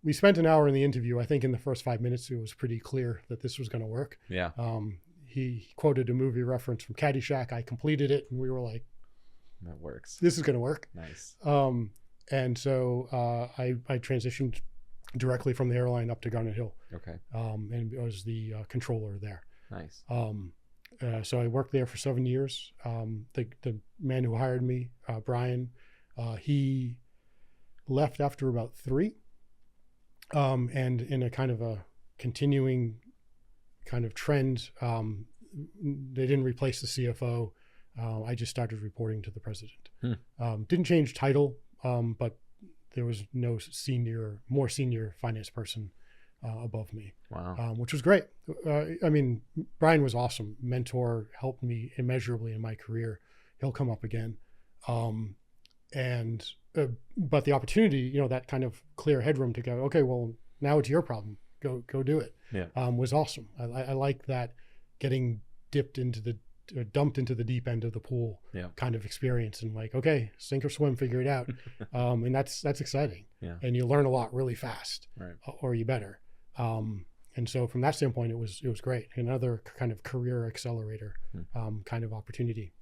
B: we spent an hour in the interview. I think in the first 5 minutes, it was pretty clear that this was going to work.
A: Yeah.
B: He quoted a movie reference from Caddyshack. I completed it, and we were like,
A: that works.
B: This is going to work.
A: Nice.
B: And so I transitioned directly from the airline up to Garnet Hill.
A: Okay.
B: And I was the controller there.
A: Nice.
B: So I worked there for 7 years. The man who hired me, Brian, he left after about 3. And in a kind of a continuing kind of trend, they didn't replace the CFO. I just started reporting to the president. Didn't change title, but there was no more senior finance person above me.
A: Wow.
B: Which was great. I mean, Brian was awesome. Mentor, helped me immeasurably in my career. He'll come up again. But the opportunity, that kind of clear headroom to go, okay, well, now it's your problem. Go do it.
A: Yeah.
B: Was awesome. I like that getting dumped into the deep end of the pool kind of experience, and like, okay, sink or swim, figure it out. And that's exciting.
A: Yeah.
B: And you learn a lot really fast,
A: right?
B: Or you better. And so from that standpoint, it was great. Another kind of career accelerator kind of opportunity.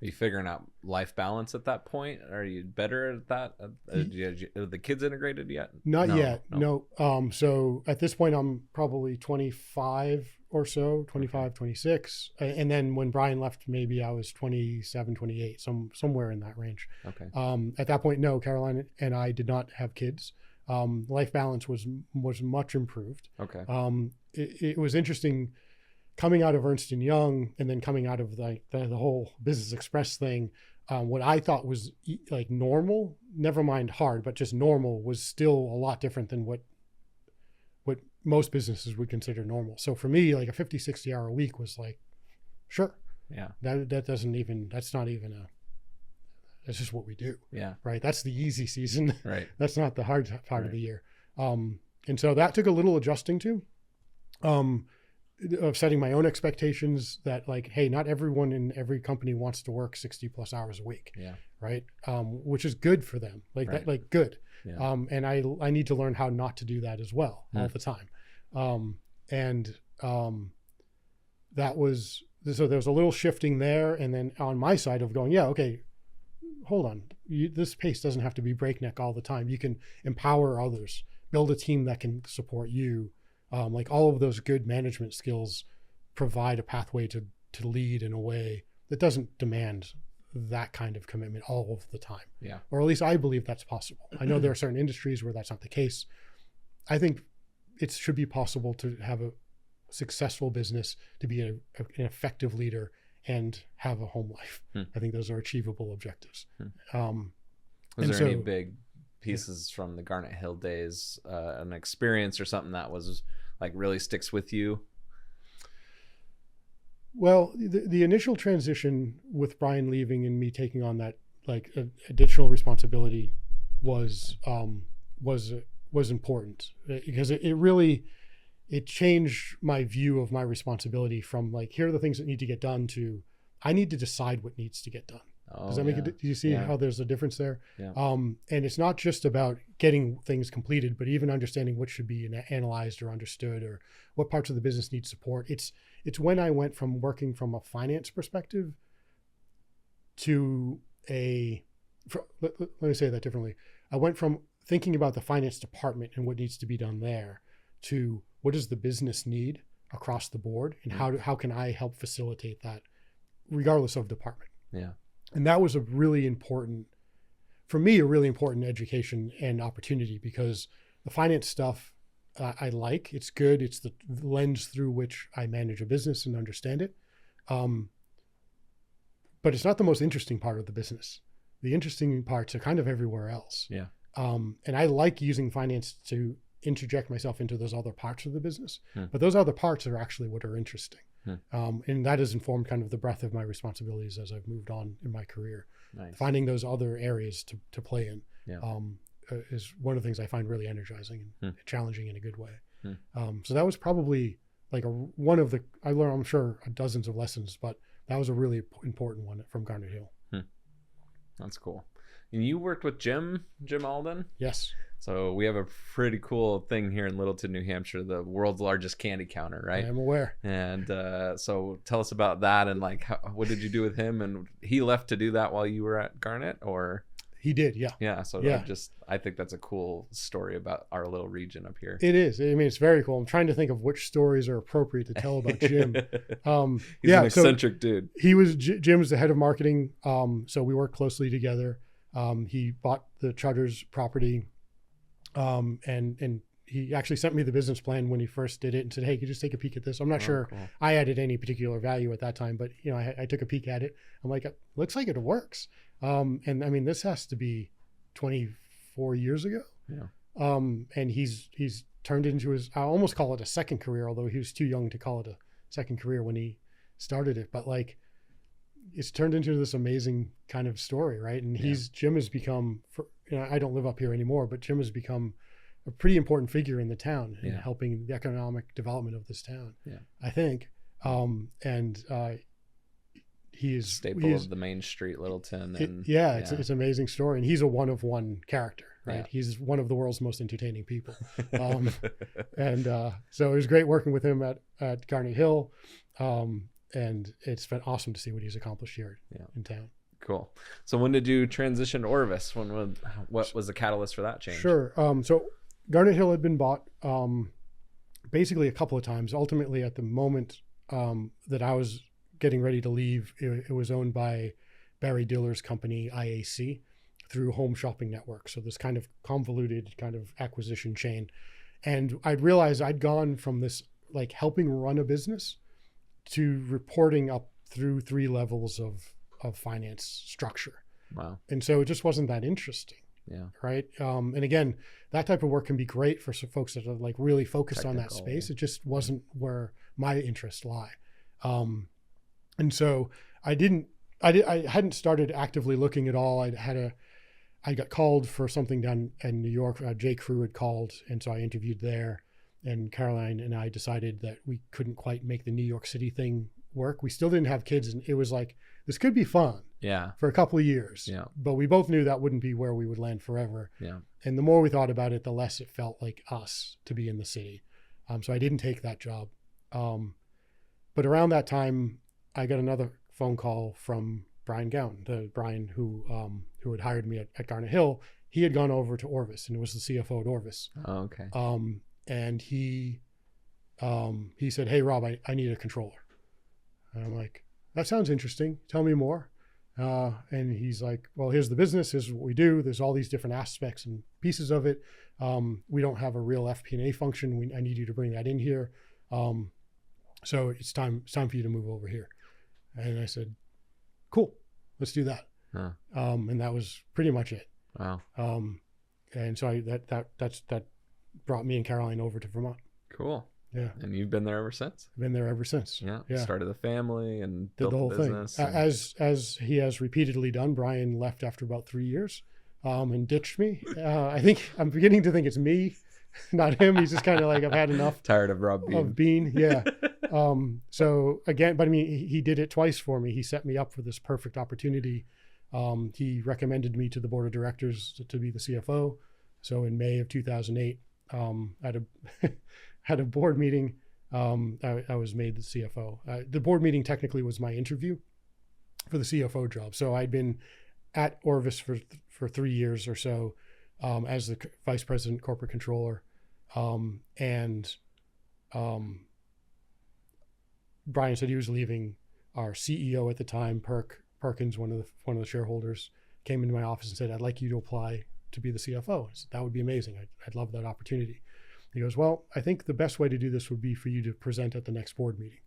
A: Are you figuring out life balance at that point? Are you better at that? Are the kids integrated yet?
B: Not yet. No. So at this point, I'm probably 25 or so, 25, 26. And then when Brian left, maybe I was 27, 28, somewhere in that range.
A: Okay.
B: At that point, no, Caroline and I did not have kids. Life balance was much improved.
A: Okay.
B: It was interesting coming out of Ernst & Young and then coming out of the whole Business Express thing. What I thought was like normal, never mind hard, but just normal, was still a lot different than what most businesses would consider normal. So for me, like a 50, 60 hour a week was like, sure.
A: Yeah.
B: That's just what we do.
A: Yeah.
B: Right. That's the easy season.
A: Right.
B: That's not the hard part of the year. And so that took a little adjusting to. of setting my own expectations that like, hey, not everyone in every company wants to work 60 plus hours a week.
A: Yeah.
B: Right. Which is good for them. Like
A: Right.
B: that, like good.
A: Yeah.
B: And I need to learn how not to do that as well all the time. That was, so there was a little shifting there. And then on my side of going, yeah, okay, hold on. This pace doesn't have to be breakneck all the time. You can empower others, build a team that can support you. Like all of those good management skills provide a pathway to lead in a way that doesn't demand that kind of commitment all of the time.
A: Yeah.
B: Or at least I believe that's possible. I know there are certain industries where that's not the case. I think it should be possible to have a successful business, to be an effective leader, and have a home life. I think those are achievable objectives.
A: Was there any big pieces from the Garnet Hill days, an experience or something that was like really sticks with you?
B: Well, the initial transition with Brian leaving and me taking on that like additional responsibility was important because it changed my view of my responsibility from like, here are the things that need to get done to I need to decide what needs to get done. Does that make it? Do you see how there's a difference there? Yeah. And it's not just about getting things completed, but even understanding what should be analyzed or understood, or what parts of the business need support. It's when I went from working from a finance perspective to let me say that differently. I went from thinking about the finance department and what needs to be done there to what does the business need across the board, and how can I help facilitate that, regardless of department. Yeah. And that was a really important education and opportunity, because the finance stuff I like. It's good. It's the lens through which I manage a business and understand it. But it's not the most interesting part of the business. The interesting parts are kind of everywhere else. Yeah. And I like using finance to interject myself into those other parts of the business. But those other parts are actually what are interesting. And that has informed kind of the breadth of my responsibilities as I've moved on in my career. Nice. Finding those other areas to play in is one of the things I find really energizing and challenging in a good way. So that was probably like one of the, I learned, I'm sure, dozens of lessons, but that was a really important one from Garnet Hill.
A: That's cool. And you worked with Jim Alden?
B: Yes.
A: So we have a pretty cool thing here in Littleton, New Hampshire, the world's largest candy counter, right?
B: I am aware.
A: And so tell us about that, and like, what did you do with him? And he left to do that while you were at Garnet, or?
B: He did, yeah.
A: Yeah, so I think that's a cool story about our little region up here.
B: It is. I mean, it's very cool. I'm trying to think of which stories are appropriate to tell about Jim.
A: He's an eccentric dude.
B: Jim's the head of marketing, so we worked closely together. He bought the Charters property, and he actually sent me the business plan when he first did it and said, hey, could you just take a peek at this? I'm not sure cool. I added any particular value at that time, but I took a peek at it. I'm like, looks like it works. And I mean, this has to be 24 years ago. Yeah. And he's turned into his, I almost call it a second career, although he was too young to call it a second career when he started it. But like, it's turned into this amazing kind of story, right? And Jim has become, I don't live up here anymore, but Jim has become a pretty important figure in the town in helping the economic development of this town. Yeah, I think. He is
A: staple of the Main Street Littleton. And
B: it's an amazing story, and he's a one of one character, right? Yeah. He's one of the world's most entertaining people. So it was great working with him at Garnet Hill. And it's been awesome to see what he's accomplished here in town.
A: Cool. So when did you transition to Orvis? What was the catalyst for that change?
B: Sure. So Garnet Hill had been bought basically a couple of times. Ultimately, at the moment that I was getting ready to leave, it was owned by Barry Diller's company, IAC, through Home Shopping Network. So this kind of convoluted kind of acquisition chain. And I'd realized I'd gone from this like helping run a business to reporting up through 3 levels of finance structure. Wow. And so it just wasn't that interesting. Yeah. Right. And again, that type of work can be great for some folks that are like really focused on that space. It just wasn't where my interests lie. And so I hadn't started actively looking at all. I got called for something down in New York. J. Crew had called. And so I interviewed there. and Caroline and I decided that we couldn't quite make the New York City thing work. We still didn't have kids, and it was like, this could be fun for a couple of years.
A: Yeah.
B: But we both knew that wouldn't be where we would land forever.
A: Yeah.
B: And the more we thought about it, the less it felt like us to be in the city. So I didn't take that job. But around that time, I got another phone call from Brian Gowan, the Brian who had hired me at Garnet Hill. He had gone over to Orvis and was the CFO at Orvis.
A: Oh, okay.
B: And he said, "Hey, Rob, I need a controller." And I'm like, "That sounds interesting. Tell me more." And he's like, "Well, here's the business. Here's what we do. There's all these different aspects and pieces of it. We don't have a real FP&A function. I need you to bring that in here. So it's time for you to move over here." And I said, "Cool, let's do that."
A: Huh.
B: And that was pretty much it.
A: Wow.
B: And so that brought me and Caroline over to Vermont.
A: Cool.
B: Yeah.
A: And you've been there ever since?
B: I've been there ever since.
A: Yeah.
B: Yeah.
A: Started the family and
B: Did
A: built
B: the whole
A: business.
B: thing. As he has repeatedly done, Brian left after about 3 years and ditched me. I think I'm beginning to think it's me, not him. He's just kind of like, I've had enough.
A: Tired of Rob Bean.
B: Of Bean, yeah. So again, but I mean, he did it twice for me. He set me up for this perfect opportunity. He recommended me to the board of directors to be the CFO. So in May of 2008, at a board meeting, I was made the CFO. The board meeting technically was my interview for the CFO job. So I'd been at Orvis for 3 years or so as the vice president corporate controller. And Brian said he was leaving. Our CEO at the time, Perkins, one of the shareholders, came into my office and said, "I'd like you to apply to be the CFO." I said, "That would be amazing. I'd love that opportunity." He goes, "Well, I think the best way to do this would be for you to present at the next board meeting."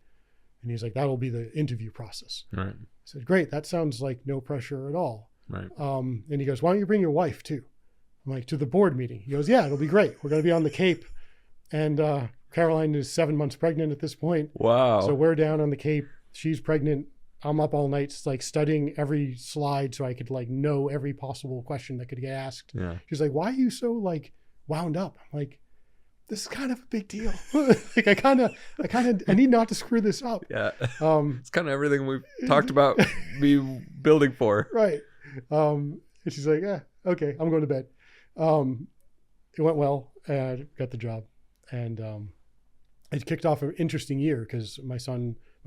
B: And he's like, "That'll be the interview process."
A: Right.
B: I said, "Great. That sounds like no pressure at all."
A: Right.
B: And he goes, "Why don't you bring your wife too?" I'm like, "To the board meeting?" He goes, "Yeah, it'll be great. We're going to be on the Cape." And Caroline is 7 months pregnant at this point.
A: Wow.
B: So we're down on the Cape. She's pregnant. I'm up all night, like studying every slide so I could like know every possible question that could get asked.
A: Yeah.
B: She's like, "Why are you so like wound up?" I'm like, "This is kind of a big deal." Like I need not to screw this up.
A: Yeah. It's kind of everything we've talked about me building for.
B: Right. And she's like, "Yeah, okay, I'm going to bed." It went well. I got the job, and it kicked off an interesting year because my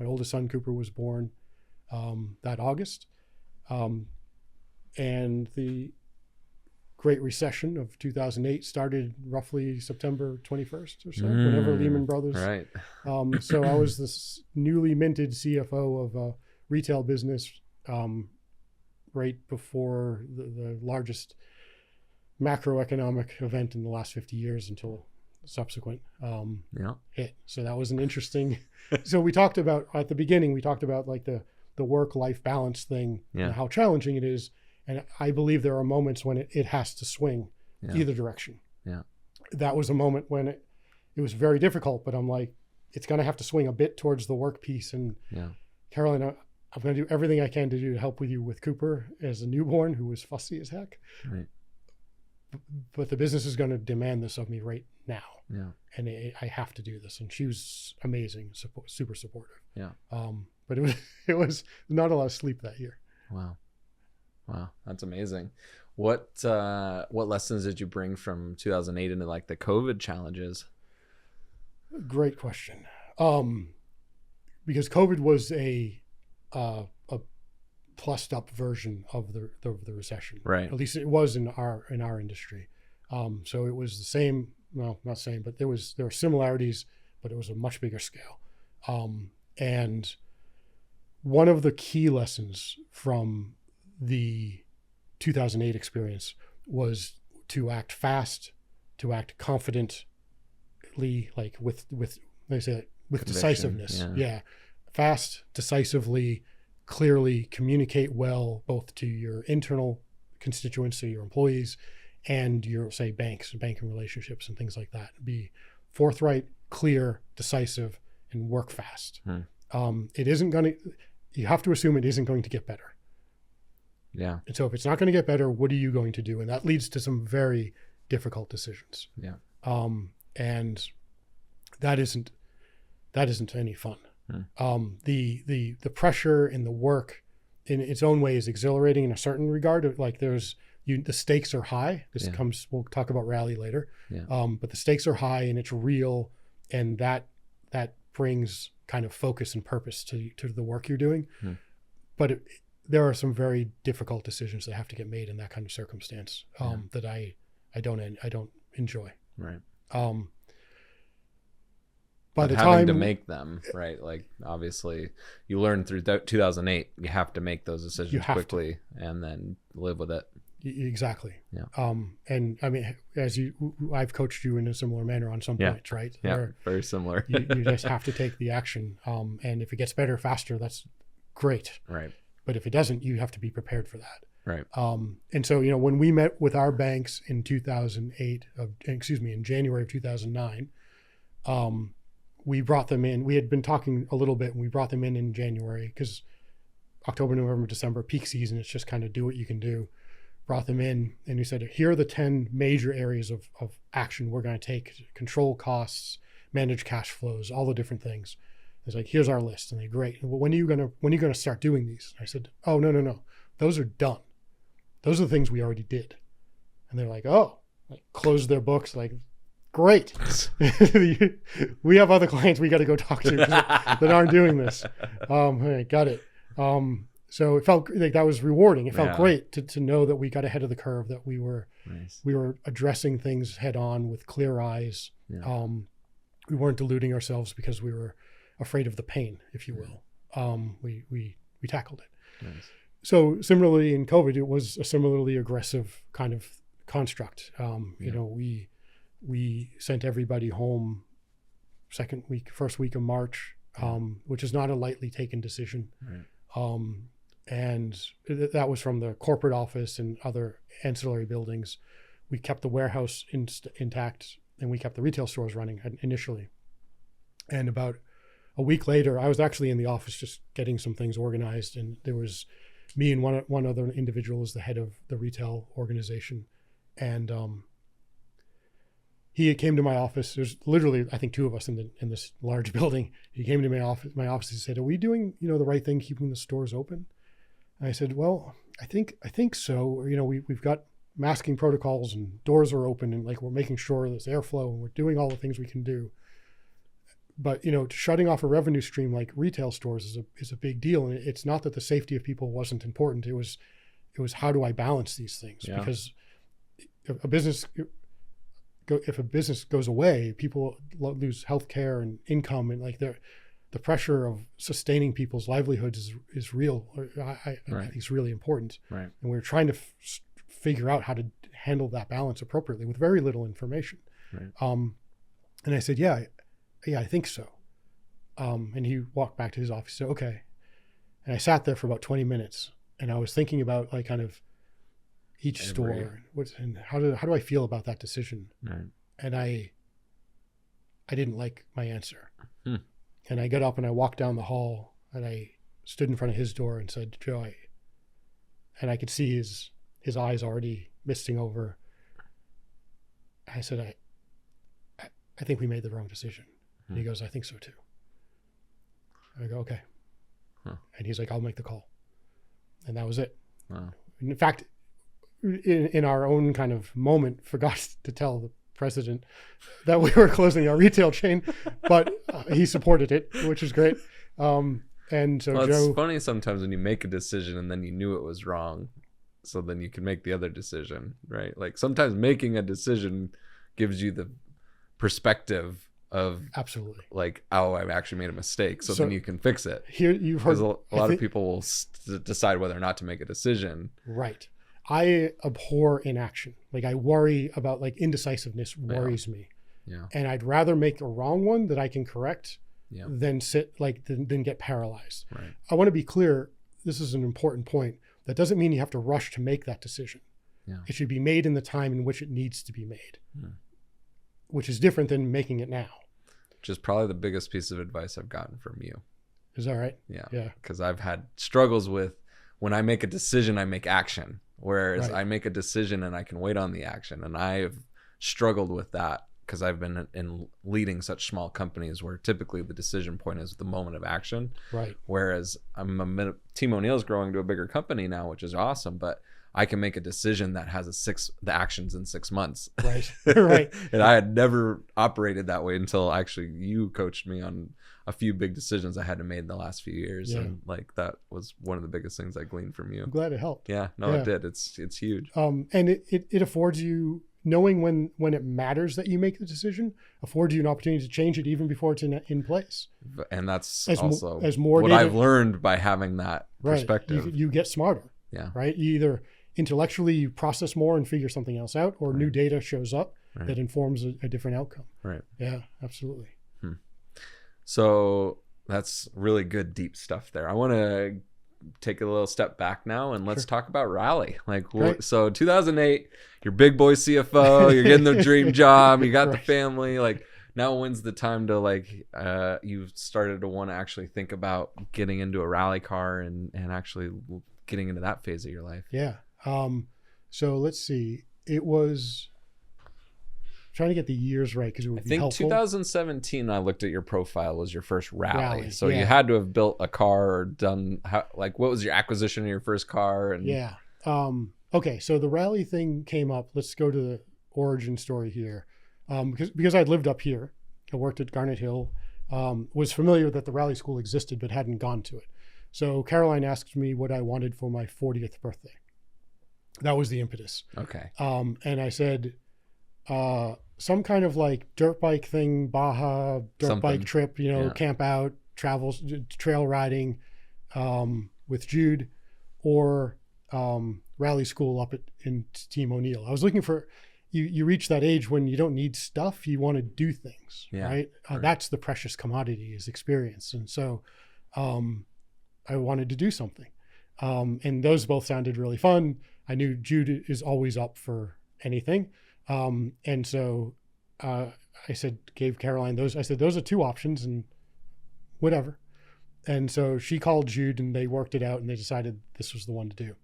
B: oldest son Cooper was born that August, and the Great Recession of 2008 started roughly September 21st or so, whenever Lehman Brothers.
A: Right.
B: So I was this newly minted CFO of a retail business right before the largest macroeconomic event in the last 50 years until subsequent hit. So that was an interesting. So we talked about at the beginning. We talked about like the work-life balance thing and how challenging it is. And I believe there are moments when it has to swing either direction.
A: Yeah.
B: That was a moment when it was very difficult, but I'm like, it's going to have to swing a bit towards the work piece. And Caroline, I'm going to do everything I can to help with you with Cooper as a newborn who was fussy as heck.
A: Right.
B: But the business is going to demand this of me right now.
A: Yeah.
B: And I have to do this. And she was amazing, super supportive.
A: Yeah.
B: But it was not a lot of sleep that year.
A: Wow, that's amazing. What lessons did you bring from 2008 into like the COVID challenges?
B: Great question. Because COVID was a plussed up version of the recession.
A: Right.
B: At least it was in our industry. So it was the same. Well, not same, but there were similarities, but it was a much bigger scale. And one of the key lessons from the 2008 experience was to act fast, to act confidently, like with decisiveness. Yeah. Fast, decisively, clearly communicate well, both to your internal constituency, your employees, and your, say, banks and banking relationships and things like that. Be forthright, clear, decisive, and work fast. It isn't going to, you have to assume it isn't going to get better.
A: Yeah.
B: And so if it's not going to get better, what are you going to do? And that leads to some very difficult decisions.
A: Yeah.
B: And that isn't any fun. The pressure and the work in its own way is exhilarating in a certain regard. Like the stakes are high. We'll talk about rally later. But the stakes are high and it's real, and that brings kind of focus and purpose to the work you're doing. But there are some very difficult decisions that have to get made in that kind of circumstance that I don't enjoy.
A: Right.
B: By the
A: having
B: time
A: to make them, right? Like obviously you learned through 2008, you have to make those decisions quickly and then live with it.
B: Exactly.
A: Yeah.
B: And I mean, I've coached you in a similar manner on some points, right?
A: Yeah.
B: Where
A: very similar.
B: you just have to take the action. And if it gets better faster, that's great.
A: Right.
B: But if it doesn't, you have to be prepared for that.
A: Right.
B: And so, when we met with our banks in in January of 2009, we brought them in. We had been talking a little bit, and we brought them in January because October, November, December, peak season. It's just kind of do what you can do. Brought them in, and we said, here are the 10 major areas of action we're going to take: control costs, manage cash flows, all the different things. It's like, here's our list. And they're great. Well, when are you gonna start doing these? I said, oh, no. Those are done. Those are the things we already did. And they're like, oh, closed their books. Like, great. We have other clients we got to go talk to that aren't doing this. Right, got it. So it felt like that was rewarding. It felt great to know that we got ahead of the curve, that we were addressing things head on with clear eyes. Yeah. We weren't deluding ourselves because we were afraid of the pain, if you will. We tackled it. Nice. So similarly in COVID, it was a similarly aggressive kind of construct. We sent everybody home first week of March, which is not a lightly taken decision. Right. And that was from the corporate office and other ancillary buildings. We kept the warehouse intact, and we kept the retail stores running initially. And about a week later, I was actually in the office just getting some things organized, and there was me and one other individual as the head of the retail organization. And he came to my office. There's literally, I think, 2 of us in this large building. He came to my office and said, are we doing, the right thing, keeping the stores open? And I said, well, I think so. We've got masking protocols and doors are open, and we're making sure there's airflow, and we're doing all the things we can do. But, shutting off a revenue stream like retail stores is a big deal. And it's not that the safety of people wasn't important. It was how do I balance these things? Yeah. Because if a business goes away, people lose healthcare and income, and the pressure of sustaining people's livelihoods is real. I think it's really important. Right. And we're trying to figure out how to handle that balance appropriately with very little information. Right. And I said, yeah, I think so. And he walked back to his office. Said, okay. And I sat there for about 20 minutes, and I was thinking about kind of each store and how do I feel about that decision? Right. And I didn't like my answer. And I got up and I walked down the hall, and I stood in front of his door and said, Joe, and I could see his eyes already misting over. I said, I think we made the wrong decision. And he goes, I think so too. I go, okay. Huh. And he's like, I'll make the call. And that was it. Wow. In fact, in our own kind of moment, forgot to tell the president that we were closing our retail chain, but he supported it, which is great. And so
A: it's funny sometimes when you make a decision and then you knew it was wrong, so then you can make the other decision, right? Like sometimes making a decision gives you the perspective of
B: absolutely
A: I've actually made a mistake, so then you can fix it.
B: Here you've heard
A: a lot of people will decide whether or not to make a decision.
B: Right. I abhor inaction. I worry about indecisiveness worries me. Yeah. And I'd rather make a wrong one that I can correct than than get paralyzed. Right. I want to be clear. This is an important point. That doesn't mean you have to rush to make that decision. Yeah. It should be made in the time in which it needs to be made, which is different than making it now.
A: Which is probably the biggest piece of advice I've gotten from you.
B: Is that right?
A: Yeah. Yeah. Because I've had struggles with when I make a decision, I make action. Whereas I make a decision and I can wait on the action. And I've struggled with that because I've been in leading such small companies where typically the decision point is the moment of action.
B: Right.
A: Whereas Team O'Neill's growing to a bigger company now, which is awesome, but I can make a decision that has the actions in 6 months.
B: Right. Right.
A: And I had never operated that way until actually you coached me on a few big decisions I had to make in the last few years.
B: Yeah.
A: And like, that was one of the biggest things I gleaned from you.
B: I'm glad it helped.
A: Yeah, no,
B: Yeah.
A: it did. It's huge.
B: And it affords you, knowing when it matters that you make the decision, affords you an opportunity to change it even before it's in place.
A: And that's
B: as
A: also
B: more
A: what
B: data,
A: I've learned by having that
B: right.
A: perspective.
B: You get smarter.
A: Yeah.
B: Right. You either intellectually you process more and figure something else out, or
A: Right.
B: new data shows up
A: Right.
B: that informs a different outcome.
A: Right.
B: Yeah, absolutely.
A: So that's really good, deep stuff there. I want to take a little step back now and let's
B: Sure.
A: talk about Rally. Like,
B: Great.
A: so 2008, you're big boy CFO, you're getting the dream job, you got the
B: Right.
A: family. Like, now when's the time to you've started to want to actually think about getting into a rally car and actually getting into that phase of your life?
B: Yeah. So let's see. It was trying to get the years right because it would
A: I
B: be
A: think
B: helpful.
A: 2017, I looked at your profile, was your first rally. So
B: yeah.
A: you had to have built a car or done, what was your acquisition of your first car? And
B: Yeah. Okay. So the rally thing came up. Let's go to the origin story here. Because I'd lived up here, I worked at Garnet Hill, was familiar that the rally school existed, but hadn't gone to it. So Caroline asked me what I wanted for my 40th birthday. That was the impetus.
A: Okay.
B: And I said, some kind of like dirt bike thing, Baja dirt bike trip,
A: Yeah.
B: camp out, travels, trail riding, with Jude, or, rally school up in Team O'Neill. I was looking for, you reach that age when you don't need stuff, you want to do things,
A: Yeah,
B: right?
A: right.
B: That's the precious commodity, is experience. And so, I wanted to do something. And those both sounded really fun. I knew Jude is always up for anything. And so, I said, gave Caroline those, I said, those are two options and whatever. And so she called Jude and they worked it out and they decided this was the one to do.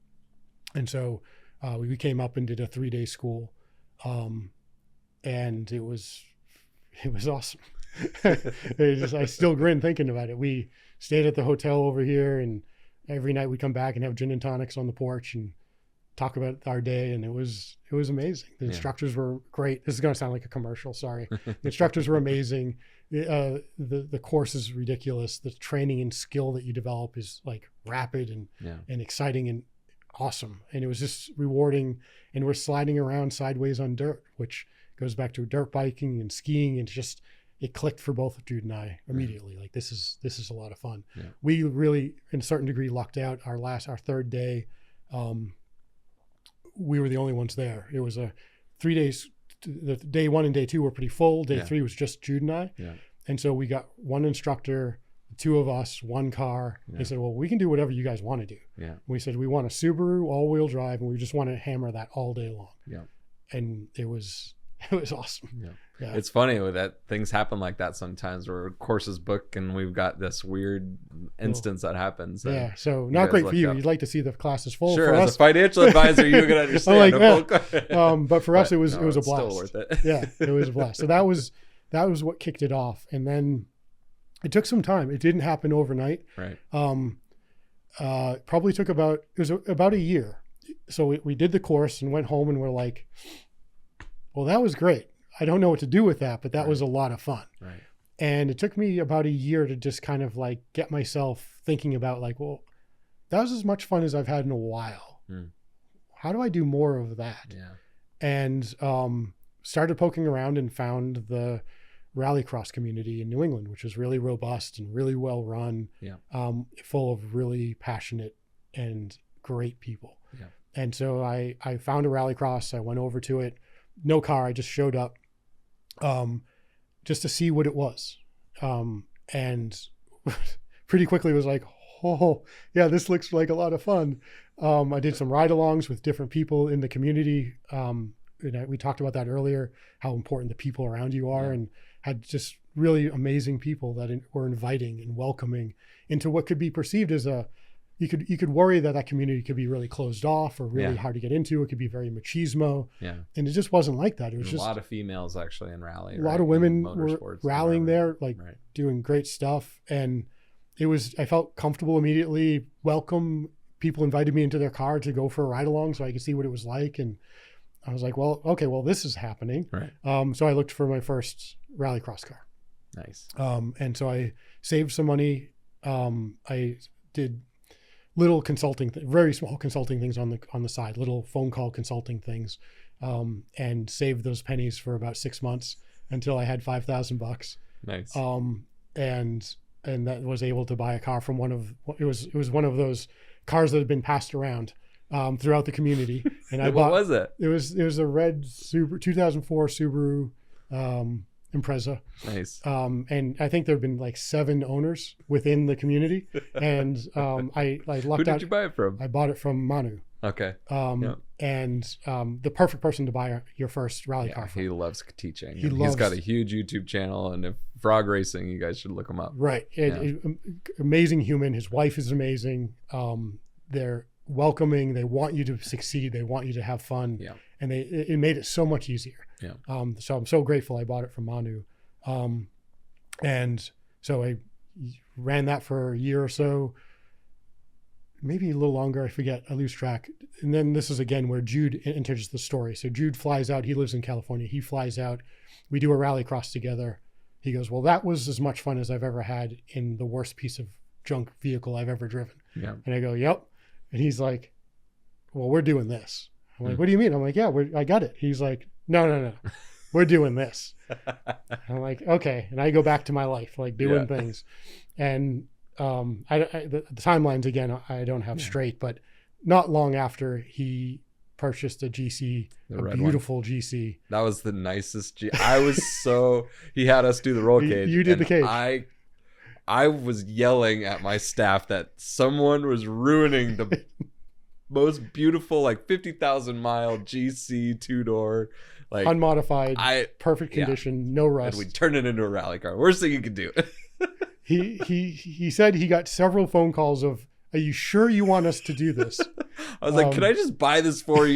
B: And so, we came up and did a 3-day school. And it was awesome. I still grin thinking about it. We stayed at the hotel over here and every night we'd come back and have gin and tonics on the porch and talk about our day. And it was amazing. The instructors were great. This is going to sound like a commercial. Sorry. The instructors were amazing. The course is ridiculous. The training and skill that you develop is like rapid and exciting and awesome. And it was just rewarding. And we're sliding around sideways on dirt, which goes back to dirt biking and skiing. And just, it clicked for both Jude and I immediately. Like, this is a lot of fun. Yeah. We really, in a certain degree, lucked out. Our third day, we were the only ones there. It was a 3 days. The day 1 and day 2 were pretty full. Day 3 was just Jude and I. Yeah. And so we got one instructor, 2 of us, 1 car. Yeah. They said, well, we can do whatever you guys want to do. Yeah. We said, we want a Subaru all-wheel drive, and we just want to hammer that all day long. Yeah. And it was awesome. Yeah. Yeah.
A: It's funny that things happen like that sometimes, where courses book and we've got this weird instance that happens.
B: Yeah. So not great for you. Up. You'd like to see the classes full.
A: Sure.
B: For
A: As
B: us,
A: a financial advisor, you can understand.
B: But for us, it was a blast.
A: Still worth it.
B: Yeah, it was a blast. So that was what kicked it off. And then it took some time. It didn't happen overnight.
A: Right.
B: Probably took about a year. So we did the course and went home and we're like, well, that was great. I don't know what to do with that, but that was a lot of fun. Right. And it took me about a year to just kind of like get myself thinking about like, well, that was as much fun as I've had in a while. How do I do more of that? Yeah. And started poking around and found the rallycross community in New England, which was really robust and really well run, full of really passionate and great people. Yeah. And so I found a rallycross. I went over to it. No car. I just showed up just to see what it was. And pretty quickly was like, oh, yeah, this looks like a lot of fun. I did some ride-alongs with different people in the community. We talked about that earlier, how important the people around you are, and had just really amazing people that were inviting and welcoming into what could be perceived as a you could worry that community could be really closed off or really hard to get into. It could be very machismo.
A: Yeah.
B: And it just wasn't like that. It was
A: There's
B: just
A: a lot of females actually in rally.
B: A lot of women were rallying there, like doing great stuff. And I felt comfortable immediately, welcome. People invited me into their car to go for a ride along so I could see what it was like. And I was like, well, okay, well, this is happening.
A: Right.
B: So I looked for my first rallycross car.
A: Nice.
B: And so I saved some money. I did little consulting, very small consulting things on the side, little phone call consulting things, and saved those pennies for about 6 months until I had $5,000.
A: Nice.
B: And that was able to buy a car from it was one of those cars that had been passed around throughout the community. And
A: what was it?
B: It was a red Subaru, 2004 Subaru Impreza.
A: Nice.
B: And I think there have been like 7 owners within the community. And I lucked out.
A: Who did you buy it from?
B: I bought it from Manu.
A: Okay.
B: And the perfect person to buy your first rally car from.
A: He loves teaching. He's got a huge YouTube channel, and if Frog Racing, you guys should look him up.
B: Right. Amazing human. His wife is amazing. They're welcoming. They want you to succeed. They want you to have fun.
A: Yeah.
B: And it made it so much easier.
A: Yeah.
B: So I'm so grateful I bought it from Manu. And so I ran that for a year or so, maybe a little longer. I forget. I lose track. And then this is again where Jude enters the story. So Jude flies out. He lives in California. He flies out. We do a rally cross together. He goes, well, that was as much fun as I've ever had in the worst piece of junk vehicle I've ever driven.
A: Yeah.
B: And I go, yep. And he's like, well, we're doing this. I'm like, what do you mean? I'm like, yeah, I got it. He's like, no. We're doing this. I'm like, okay. And I go back to my life, like doing things. And the timelines, again, I don't have straight, but not long after he purchased a GC, a beautiful GC.
A: That was the nicest he had us do the roll cage.
B: You did the cage.
A: I was yelling at my staff that someone was ruining the most beautiful, like 50,000 mile GC 2-door, like
B: unmodified, perfect condition, no rust.
A: And we turned it into a rally car. Worst thing you could do.
B: He said he got several phone calls of, are you sure you want us to do this?
A: I was like, can I just buy this from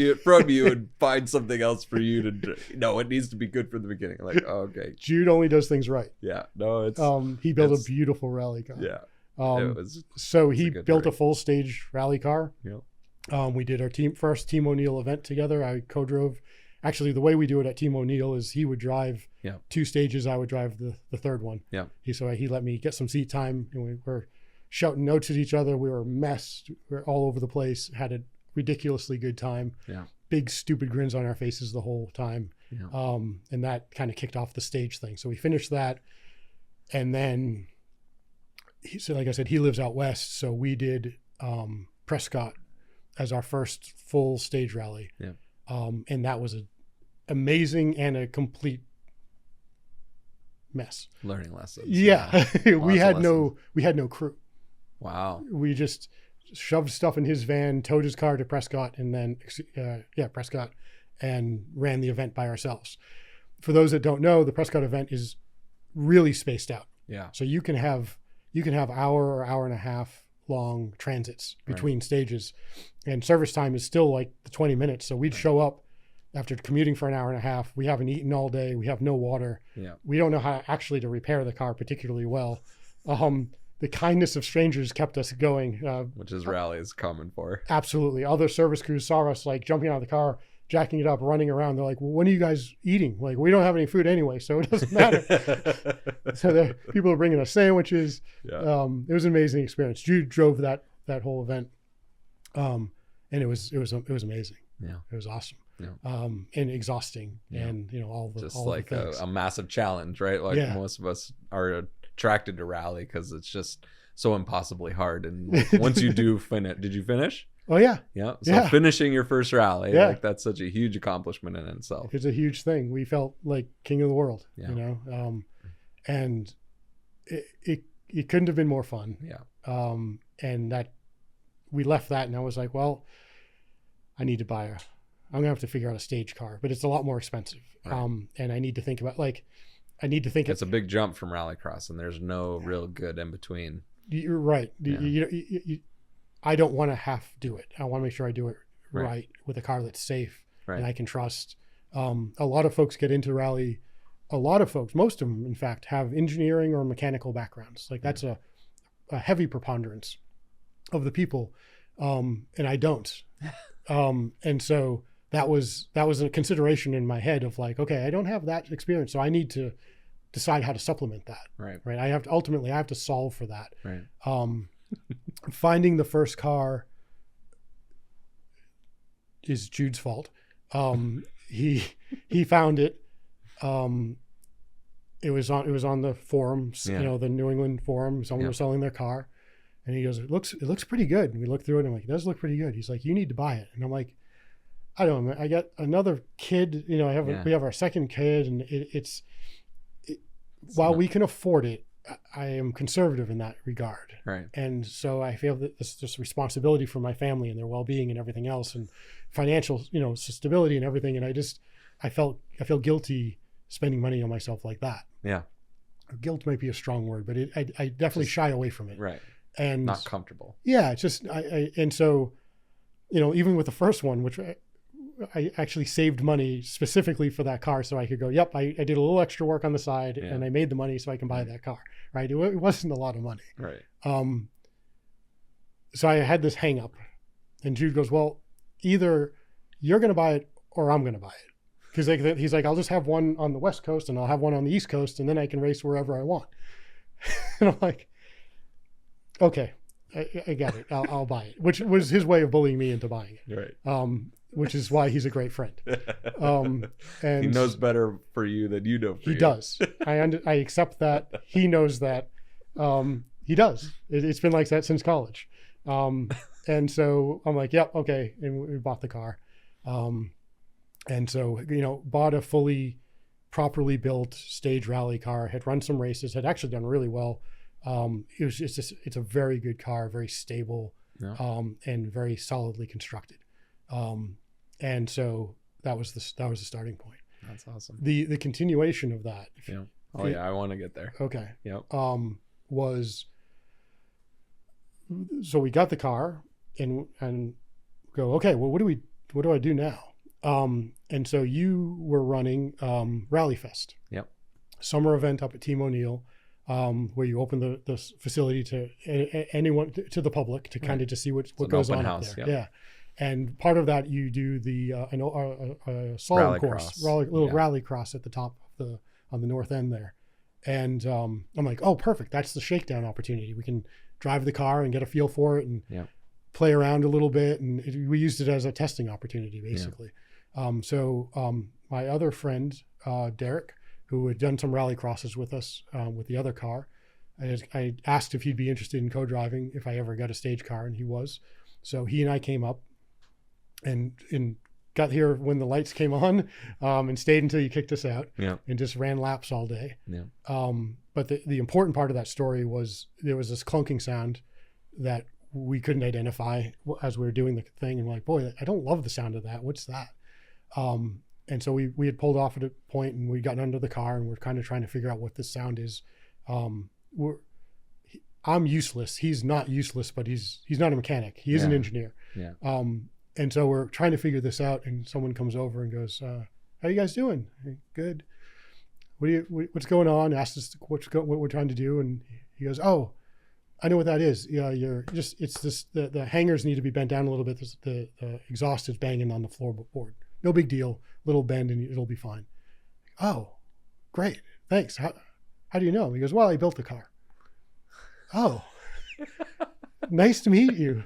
A: you and find something else for you to do? No, it needs to be good from the beginning. I'm like, oh, okay.
B: Jude only does things right.
A: Yeah. No, it's
B: he built a beautiful rally car.
A: Yeah.
B: So he built a full stage rally car.
A: Yeah.
B: We did our first Team O'Neill event together. I co-drove. Actually, the way we do it at Team O'Neill is he would drive 2 stages. I would drive the third one.
A: Yeah.
B: He let me get some seat time, and we were shouting notes at each other. We were messed. We were all over the place. Had a ridiculously good time. Yeah. Big stupid grins on our faces the whole time. Yeah. And that kind of kicked off the stage thing. So we finished that, and then like I said, he lives out west, so we did Prescott as our first full stage rally.
A: Yeah.
B: And that was amazing and a complete mess.
A: Learning lessons.
B: Yeah. we had no crew.
A: Wow.
B: We just shoved stuff in his van, towed his car to Prescott, and then Prescott, and ran the event by ourselves. For those that don't know, the Prescott event is really spaced out.
A: Yeah.
B: So you can have hour or hour and a half long transits between stages, and service time is still like the 20 minutes. So we'd show up after commuting for an hour and a half. We haven't eaten all day. We have no water.
A: Yeah.
B: We don't know how actually to repair the car particularly well. The kindness of strangers kept us going.
A: Which is rally is common for.
B: Absolutely. Other service crews saw us like jumping out of the car, jacking it up, running around. They're like, well, when are you guys eating? Like, we don't have any food anyway, so it doesn't matter. So people are bringing us sandwiches. Yeah. It was an amazing experience. Jude drove that whole event. And it was amazing.
A: Yeah.
B: It was awesome.
A: Yeah.
B: And exhausting. Yeah. And all
A: like
B: the things.
A: a massive challenge, right? Like most of us are attracted to rally because it's just so impossibly hard. And once you do finish, did you finish?
B: Oh yeah.
A: Yeah. So finishing your first rally, like that's such a huge accomplishment in itself.
B: It's a huge thing. We felt like king of the world, and it couldn't have been more fun.
A: Yeah.
B: And that we left that, and I was like, well, I'm gonna have to figure out a stage car, but it's a lot more expensive. Right. And I need to think about it's
A: a big jump from rallycross, and there's no real good in between.
B: You're right.
A: Yeah.
B: I don't want to have to do it. I want to make sure I do it
A: Right.
B: right with a car that's safe
A: Right.
B: and I can trust. A lot of folks get into rally. A lot of folks, most of them, in fact, have engineering or mechanical backgrounds. Like that's a heavy preponderance of the people, and I don't. And so that was a consideration in my head of like, okay, I don't have that experience, so I need to decide how to supplement that.
A: Right.
B: Right. I have to solve for that.
A: Right.
B: Finding the first car is Jude's fault. He found it. It was on the forums,
A: Yeah.
B: The New England forum. Someone was selling their car, and he goes, "It looks pretty good." And we looked through it, and I'm like, "It does look pretty good." He's like, "You need to buy it." And I'm like, "I don't know. I got another kid. We have our second kid, and while we can afford it, I am conservative in that regard."
A: Right.
B: And so I feel that this responsibility for my family and their well-being and everything else, and financial, stability and everything. And I feel guilty spending money on myself like that.
A: Yeah.
B: Guilt might be a strong word, but I definitely shy away from it.
A: Right.
B: And
A: not comfortable.
B: Yeah, it's just and so, even with the first one, which I actually saved money specifically for that car, so I could go, yep, I did a little extra work on the side, and I made the money so I can buy that car. Right. It wasn't a lot of money.
A: Right.
B: So I had this hang up, and Jude goes, well, either you're going to buy it or I'm going to buy it. Because he's like, I'll just have one on the West Coast and I'll have one on the East Coast, and then I can race wherever I want. And I'm like, okay, I got it. I'll buy it, which was his way of bullying me into buying it.
A: Right.
B: Which is why he's a great friend. And
A: he knows better for you than you know for you.
B: He does. I accept that. He knows that. He does. It's been like that since college. And so I'm like, yep, okay. And we bought the car. And so, bought a fully properly built stage rally car, had run some races, had actually done really well. It's a very good car, very stable, and very solidly constructed. And so that was the starting point.
A: That's awesome.
B: The continuation of that.
A: Yeah. Oh yeah, I want to get there.
B: Okay.
A: Yep.
B: So we got the car and go, okay, well, what do I do now? And so you were running Rally Fest.
A: Yep.
B: Summer event up at Team O'Neill, where you open the facility to anyone, to the public, to kind of just see what goes on out there. Yep. Yeah. And part of that, you do the slalom course, rally cross at the top of on the north end there. And I'm like, oh, perfect. That's the shakedown opportunity. We can drive the car and get a feel for it and play around a little bit. And we used it as a testing opportunity, basically. Yeah. My other friend, Derek, who had done some rally crosses with us with the other car, I asked if he'd be interested in co-driving if I ever got a stage car, and he was. So he and I came up and got here when the lights came on, and stayed until you kicked us out, and just ran laps all day. Yeah. But the important part of that story was there was this clunking sound that we couldn't identify as we were doing the thing, and we're like, boy, I don't love the sound of that. What's that? And so we had pulled off at a point, and we got under the car, and we're kind of trying to figure out what this sound is. I'm useless. He's not useless, but he's not a mechanic. He is an engineer. Yeah. And so we're trying to figure this out, and someone comes over and goes, how you guys doing? Good. What's going on? Asks us what we're trying to do. And he goes, oh, I know what that is. Yeah. It's this, the hangers need to be bent down a little bit. The exhaust is banging on the floorboard. No big deal. Little bend and it'll be fine. Oh, great. Thanks. How do you know? He goes, well, I built the car. Oh, nice to meet you.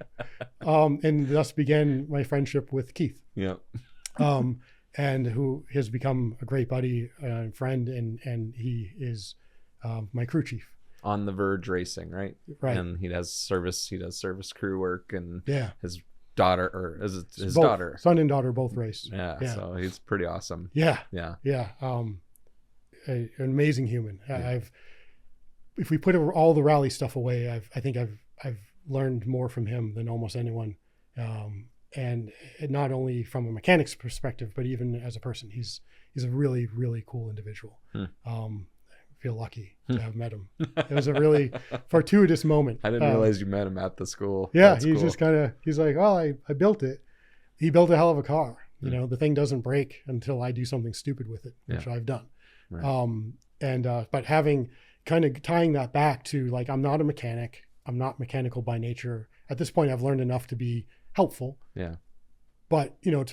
B: And thus began my friendship with Keith. Yeah. And who has become a great buddy and friend, and he is my crew chief.
A: On the Verge Racing, right?
B: Right.
A: And he does service crew work, and his daughter, or is it his
B: both,
A: daughter?
B: Son and daughter both race.
A: Yeah. So he's pretty awesome.
B: Yeah.
A: Yeah.
B: Yeah. An amazing human. Yeah. If we put all the rally stuff away, I think I've learned more from him than almost anyone. And not only from a mechanic's perspective, but even as a person, he's a really, really cool individual. feel lucky to have met him. It was a really fortuitous moment.
A: I didn't realize you met him at the school.
B: Yeah,
A: That's
B: he's
A: cool.
B: just he's like, oh, I built it. He built a hell of a car. You know, the thing doesn't break until I do something stupid with it, which I've done. Right. But having kind of tying that back to like, I'm not a mechanic. I'm not mechanical by nature. At this point, I've learned enough to be helpful.
A: Yeah.
B: But, you know,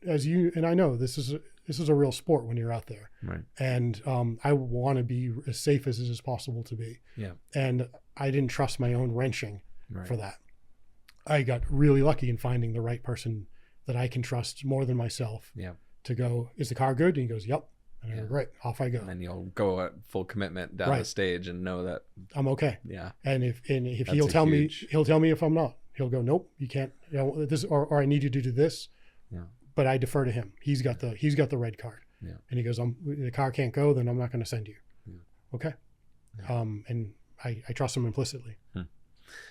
B: as you, and I know this is a real sport when you're out there.
A: Right.
B: And I want to be as safe as it is possible to be. Yeah. And I didn't trust my own wrenching for that. I got really lucky in finding the right person that I can trust more than myself. Yeah. To go, is the car good? And he goes, yep. And I go, great, off I go.
A: And then you'll go at full commitment down the stage and know that
B: I'm okay.
A: Yeah.
B: And if he'll tell me if I'm not. He'll go, nope, you can't. You know, this or I need you to do this. Yeah. But I defer to him. He's got the red card. Yeah. And he goes, the car can't go, then I'm not going to send you. Yeah. Okay. Yeah. And I trust him implicitly.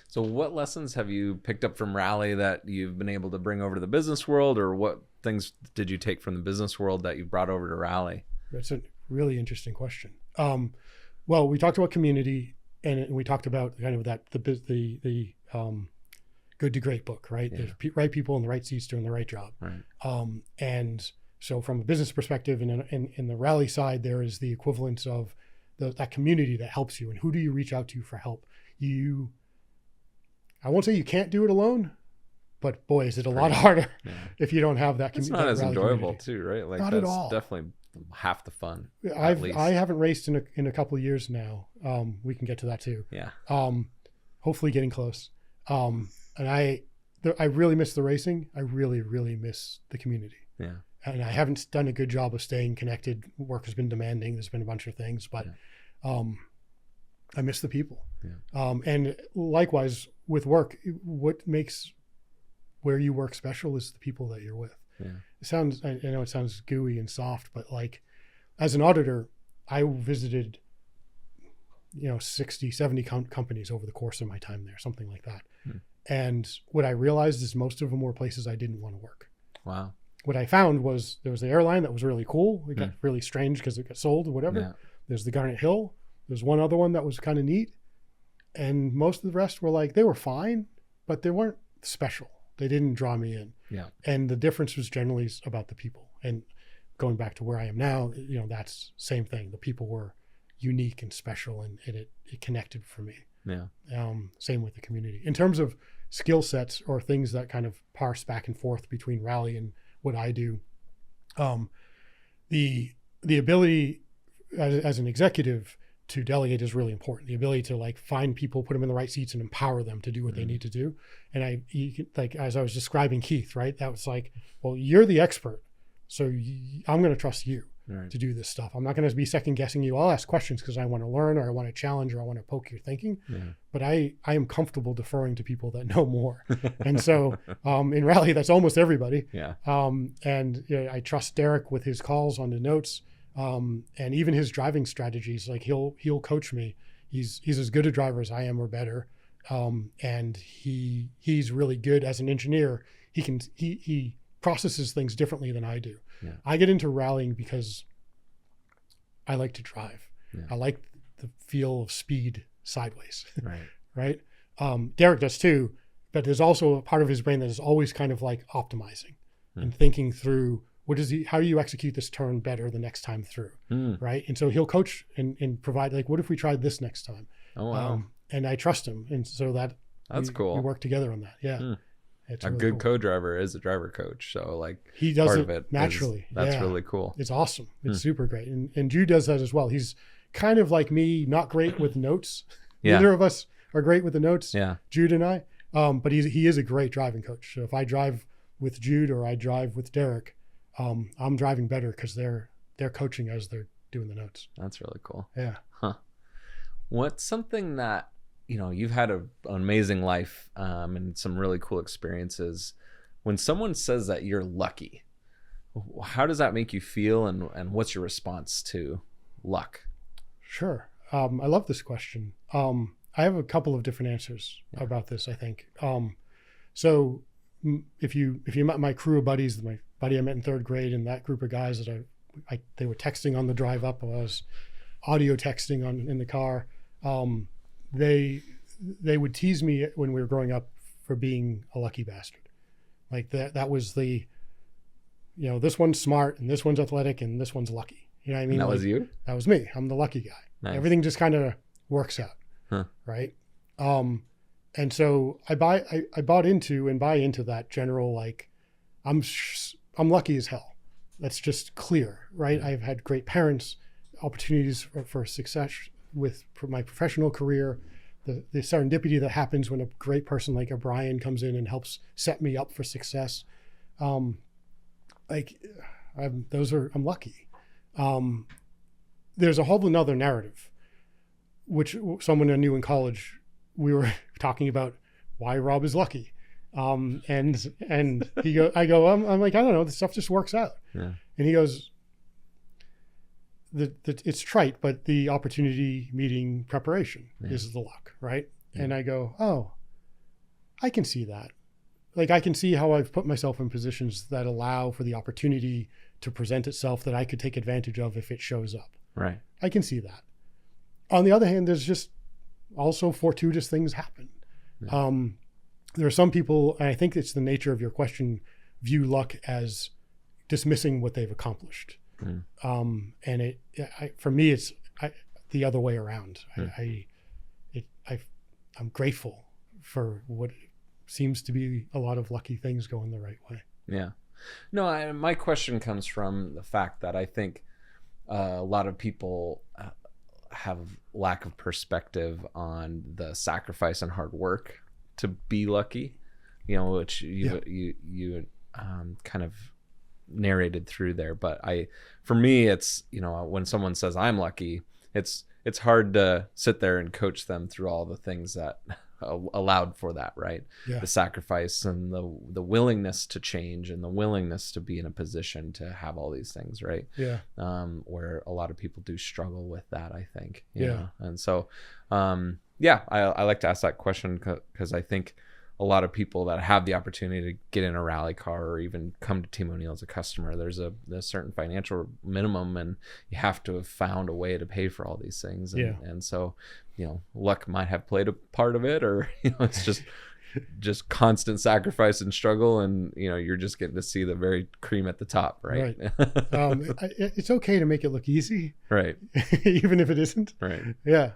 A: So what lessons have you picked up from Rally that you've been able to bring over to the business world, or what things did you take from the business world that you brought over to Rally?
B: That's a really interesting question. Well, we talked about community, and we talked about kind of that the Good to Great book, right? Yeah. There's right people in the right seats doing the right job. Right. And so from a business perspective, in the Rally side, there is the equivalence of that community that helps you, and who do you reach out to for help? I won't say you can't do it alone, but boy, is it a lot harder if you don't have that community.
A: It's not as enjoyable too, right? Like
B: not at all.
A: Definitely half the fun.
B: I haven't raced in a couple of years now. We can get to that too. Yeah. Hopefully getting close. And I really miss the racing. I really, really miss the community. Yeah. And I haven't done a good job of staying connected. Work has been demanding. There's been a bunch of things, but I miss the people. Yeah. And likewise with work, what makes where you work special is the people that you're with. Yeah. I know it sounds gooey and soft, but like as an auditor, I visited, 60, 70 companies over the course of my time there, something like that. And what I realized is most of them were places I didn't want to work. Wow. What I found was there was the airline that was really cool. It got really strange because it got sold or whatever. Yeah. There's the Garnet Hill. There's one other one that was kind of neat. And most of the rest were like, they were fine, but they weren't special. They didn't draw me in. Yeah. And the difference was generally about the people. And going back to where I am now, that's same thing. The people were unique and special, and it connected for me. Yeah. Same with the community. In terms of skill sets or things that kind of parse back and forth between Rally and what I do, the ability as an executive to delegate is really important. The ability to like find people, put them in the right seats, and empower them to do what they need to do. And as I was describing Keith, right? That was like, well, you're the expert, so I'm going to trust you to do this stuff. I'm not going to be second guessing you. I'll ask questions because I want to learn, or I want to challenge, or I want to poke your thinking. Yeah. But I am comfortable deferring to people that know more. And so in Rally, that's almost everybody. Yeah. And I trust Derek with his calls on the notes. And even his driving strategies, like he'll coach me. He's as good a driver as I am or better. And he's really good as an engineer. He processes things differently than I do. Yeah. I get into rallying because I like to drive. Yeah. I like the feel of speed sideways. Right. Derek does too, but there's also a part of his brain that is always kind of like optimizing and thinking through how do you execute this turn better the next time through, right? And so he'll coach and provide, like, what if we tried this next time? Oh, wow. And I trust him. And so that's cool. We work together on that. Yeah. It's
A: a really good co-driver is a driver coach. So like
B: he does it naturally.
A: That's really cool.
B: It's awesome. It's super great. And Jude does that as well. He's kind of like me, not great with notes. Neither of us are great with the notes. Yeah. Jude and I, but he is a great driving coach. So if I drive with Jude or I drive with Derek, I'm driving better because they're coaching as they're doing the notes.
A: That's really cool.
B: Yeah.
A: Huh. What's something that, you've had an amazing life and some really cool experiences. When someone says that you're lucky, how does that make you feel, and what's your response to luck?
B: Sure. I love this question. I have a couple of different answers about this, I think. So if you met my crew of buddies, my buddy I met in third grade, and that group of guys that they were texting on the drive up, audio texting in the car. They would tease me when we were growing up for being a lucky bastard. Like that was the, this one's smart and this one's athletic and this one's lucky. You know what I mean?
A: And that was you?
B: That was me. I'm the lucky guy.
A: Nice.
B: Everything just kind of works out.
A: Huh.
B: Right. And so I bought into and buy into that general, like, I'm lucky as hell. That's just clear, right?
A: Yeah.
B: I've had great parents, opportunities for success for my professional career, the serendipity that happens when a great person like a Brian comes in and helps set me up for success. I'm lucky. There's a whole another narrative, which someone I knew in college, we were talking about why Rob is lucky. And I'm like, I don't know, this stuff just works out.
A: Yeah.
B: And he goes, it's trite, but the opportunity meeting preparation is the luck, right? Yeah. And I go, oh, I can see that. Like, I can see how I've put myself in positions that allow for the opportunity to present itself that I could take advantage of if it shows up.
A: Right.
B: I can see that. On the other hand, there's just also fortuitous things happen. Yeah. There are some people, and I think it's the nature of your question, view luck as dismissing what they've accomplished. Mm. And for me, it's the other way around. Mm. I'm grateful for what seems to be a lot of lucky things going the right way.
A: Yeah. No, my question comes from the fact that I think a lot of people have lack of perspective on the sacrifice and hard work to be lucky, which you kind of narrated through there. But for me, it's, when someone says I'm lucky, it's hard to sit there and coach them through all the things that allowed for that, right? Yeah. The sacrifice and the willingness to change and the willingness to be in a position to have all these things, right?
B: Yeah.
A: Where a lot of people do struggle with that, I think.
B: Yeah.
A: And so, I like to ask that question because I think a lot of people that have the opportunity to get in a rally car or even come to Team O'Neill as a customer, there's a certain financial minimum, and you have to have found a way to pay for all these things. And so, luck might have played a part of it, or, it's just constant sacrifice and struggle, and, you're just getting to see the very cream at the top. Right.
B: It's okay to make it look easy.
A: Right.
B: Even if it isn't.
A: Right.
B: Yeah.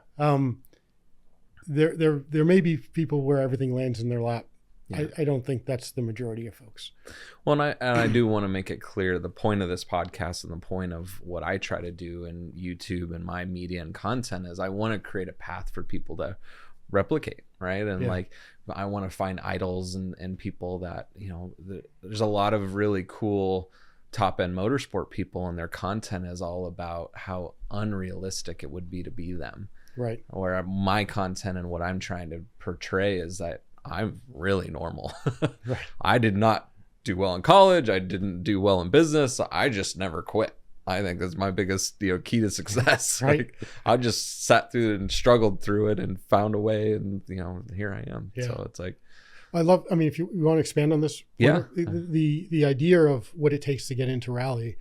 B: There may be people where everything lands in their lap. Yeah. I don't think that's the majority of folks.
A: Well, and I do want to make it clear, the point of this podcast and the point of what I try to do in YouTube and my media and content is I want to create a path for people to replicate, right? And I want to find idols and people that, there's a lot of really cool top end motorsport people, and their content is all about how unrealistic it would be to be them.
B: Right.
A: Where my content and what I'm trying to portray is that I'm really normal.
B: Right.
A: I did not do well in college. I didn't do well in business. I just never quit. I think that's my biggest, key to success.
B: Right.
A: Like, I just sat through it and struggled through it and found a way, and here I am. Yeah. So it's like,
B: if you want to expand on this, the idea of what it takes to get into rally,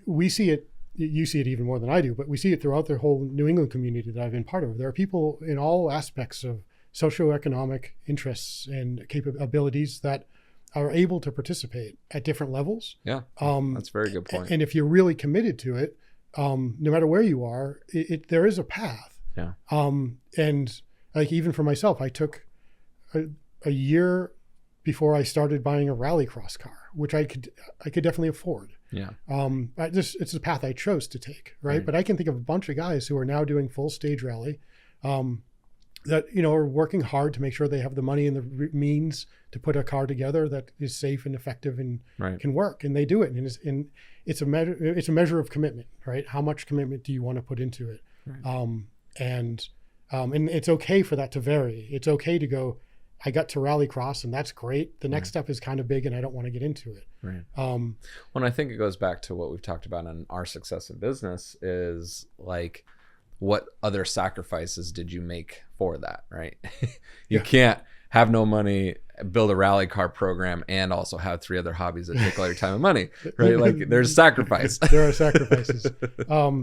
B: we see it. You see it even more than I do, but we see it throughout the whole New England community that I've been part of. There are people in all aspects of socioeconomic interests and capabilities that are able to participate at different levels.
A: Yeah, that's a very good point.
B: And if you're really committed to it, no matter where you are, there is a path.
A: Yeah.
B: And like, even for myself, I took a year before I started buying a rallycross car, which I could definitely afford.
A: Yeah.
B: It's the path I chose to take, right? But I can think of a bunch of guys who are now doing full stage rally, that are working hard to make sure they have the money and the means to put a car together that is safe and effective and can work, and they do it. And it's a measure of commitment, right? How much commitment do you want to put into it? Right. And it's okay for that to vary. It's okay to go, I got to rallycross and that's great. The next step is kind of big and I don't want to get into it.
A: Right. Well, I think it goes back to what we've talked about in our success in business is like, what other sacrifices did you make for that? Right. You can't have no money build a rally car program and also have 3 other hobbies that take all your time and money, right? Like there's sacrifice.
B: There are sacrifices.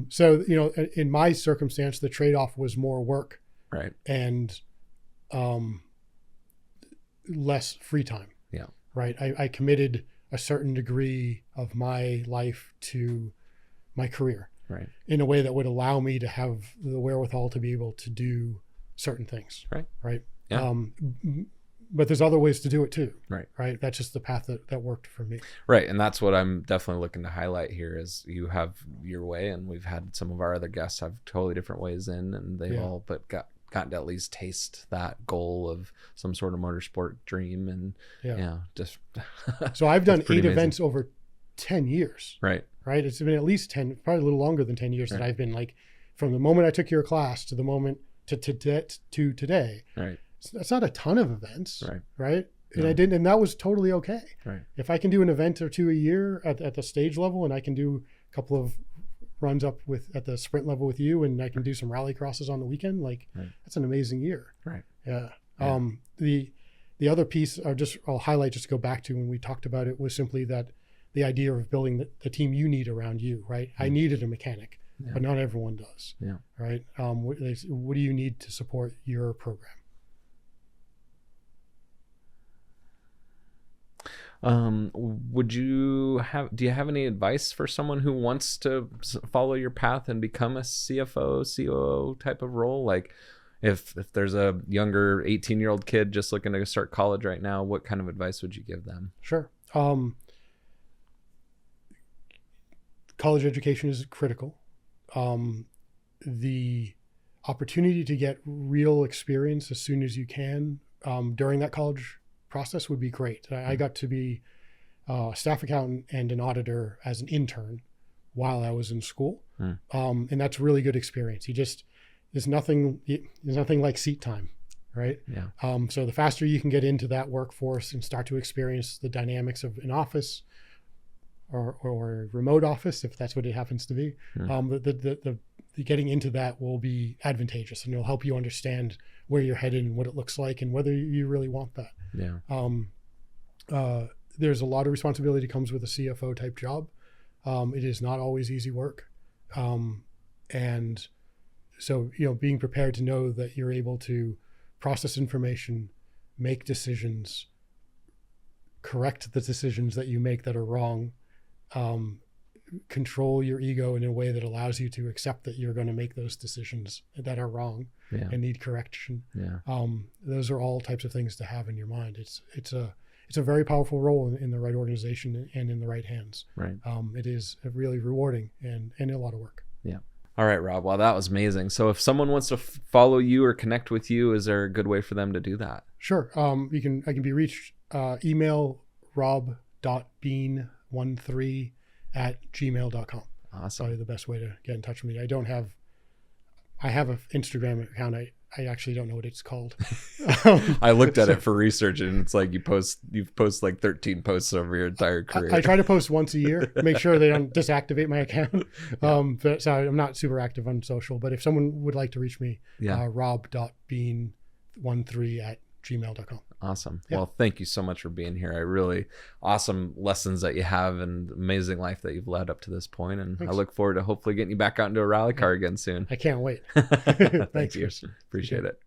B: So, you know, in my circumstance, the trade-off was more work,
A: right,
B: and less free time.
A: Yeah.
B: Right. I committed a certain degree of my life to my career,
A: right,
B: in a way that would allow me to have the wherewithal to be able to do certain things.
A: right,
B: Right.
A: Yeah.
B: But there's other ways to do it too.
A: right,
B: Right. That's just the path that worked for me.
A: right. And that's what I'm definitely looking to highlight here is you have your way, and we've had some of our other guests have totally different ways in, and they've all but gotten to at least taste that goal of some sort of motorsport dream. And just
B: so I've done 8
A: amazing.
B: events over 10 years.
A: Right.
B: Right. It's been at least 10, probably a little longer than 10 years that I've been, like, from the moment I took your class to the moment to today.
A: Right.
B: That's not a ton of events.
A: Right.
B: Right. And I didn't, and that was totally okay.
A: Right.
B: If I can do an event or 2 a year at the stage level, and I can do a couple of runs up at the sprint level with you, and I can do some rally crosses on the weekend, like that's an amazing year.
A: Right.
B: Yeah. The other piece I'll highlight, just to go back to when we talked about it, was simply that the idea of building the team you need around you, right? I needed a mechanic, but not everyone does.
A: Yeah.
B: Right. What do you need to support your program?
A: Do you have any advice for someone who wants to follow your path and become a CFO, COO type of role? Like if there's a younger 18-year-old kid just looking to start college right now, what kind of advice would you give them?
B: Sure. College education is critical. The opportunity to get real experience as soon as you can during that college process would be great. I got to be a staff accountant and an auditor as an intern while I was in school. And that's really good experience. There's nothing like seat time, right?
A: Yeah.
B: So the faster you can get into that workforce and start to experience the dynamics of an office or remote office, if that's what it happens to be, the getting into that will be advantageous, and it'll help you understand where you're headed and what it looks like and whether you really want that.
A: Yeah.
B: There's a lot of responsibility comes with a CFO type job. It is not always easy work. And so, being prepared to know that you're able to process information, make decisions, correct the decisions that you make that are wrong, control your ego in a way that allows you to accept that you're going to make those decisions that are wrong and need correction.
A: Yeah.
B: Those are all types of things to have in your mind. It's a very powerful role in the right organization and in the right hands.
A: Right.
B: It is really rewarding and a lot of work.
A: Yeah. All right, Rob. Well, that was amazing. So if someone wants to follow you or connect with you, is there a good way for them to do that?
B: Sure. I can be reached, email rob.bean13@gmail.com.
A: Awesome.
B: Probably the best way to get in touch with me. I have an Instagram account. I actually don't know what it's called.
A: I looked at it for research, and it's like you've posted like 13 posts over your entire career.
B: I try to post once a year, make sure they don't deactivate my account. So I'm not super active on social, but if someone would like to reach me, rob.bean13@gmail.com.
A: Awesome.
B: Yeah.
A: Well, thank you so much for being here. Awesome lessons that you have and amazing life that you've led up to this point. And
B: Thanks.
A: I look forward to hopefully getting you back out into a rally car again soon.
B: I can't wait.
A: Thank you. Appreciate it.